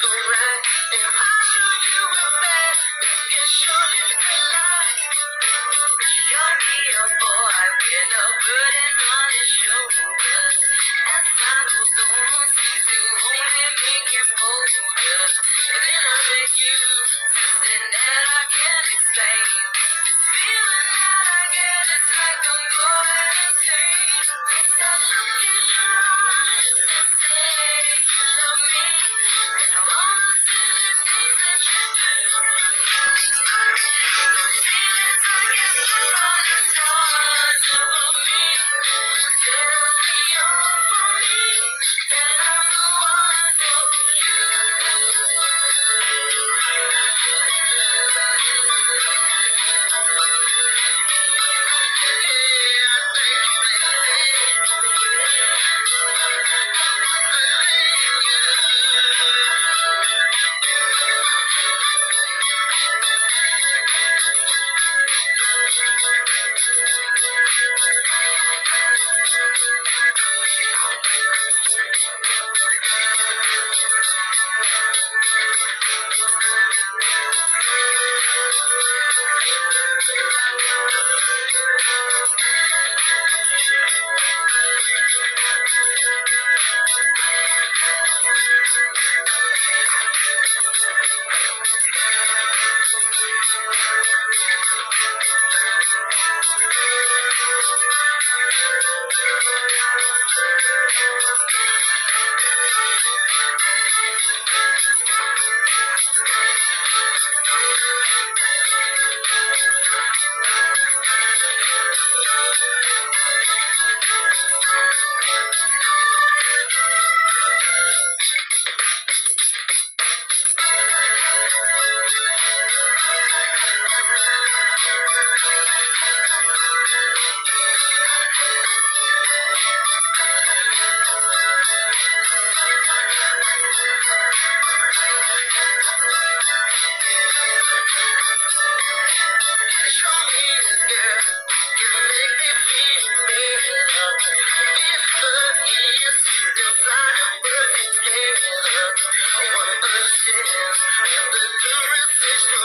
go right. And I'll show you a bed can show you the light. You'll be a boy with a burden on his shoulders. As time goes on, you only make you bolder. And then I met you, something that I can't explain. Feeling that I get, it's like I'm going insane. That look in your eyes that say you love me, and all the silly things that you do. Those feelings I get from the stars above me tells me you're for me, that I'm the one for you. And the jurisdiction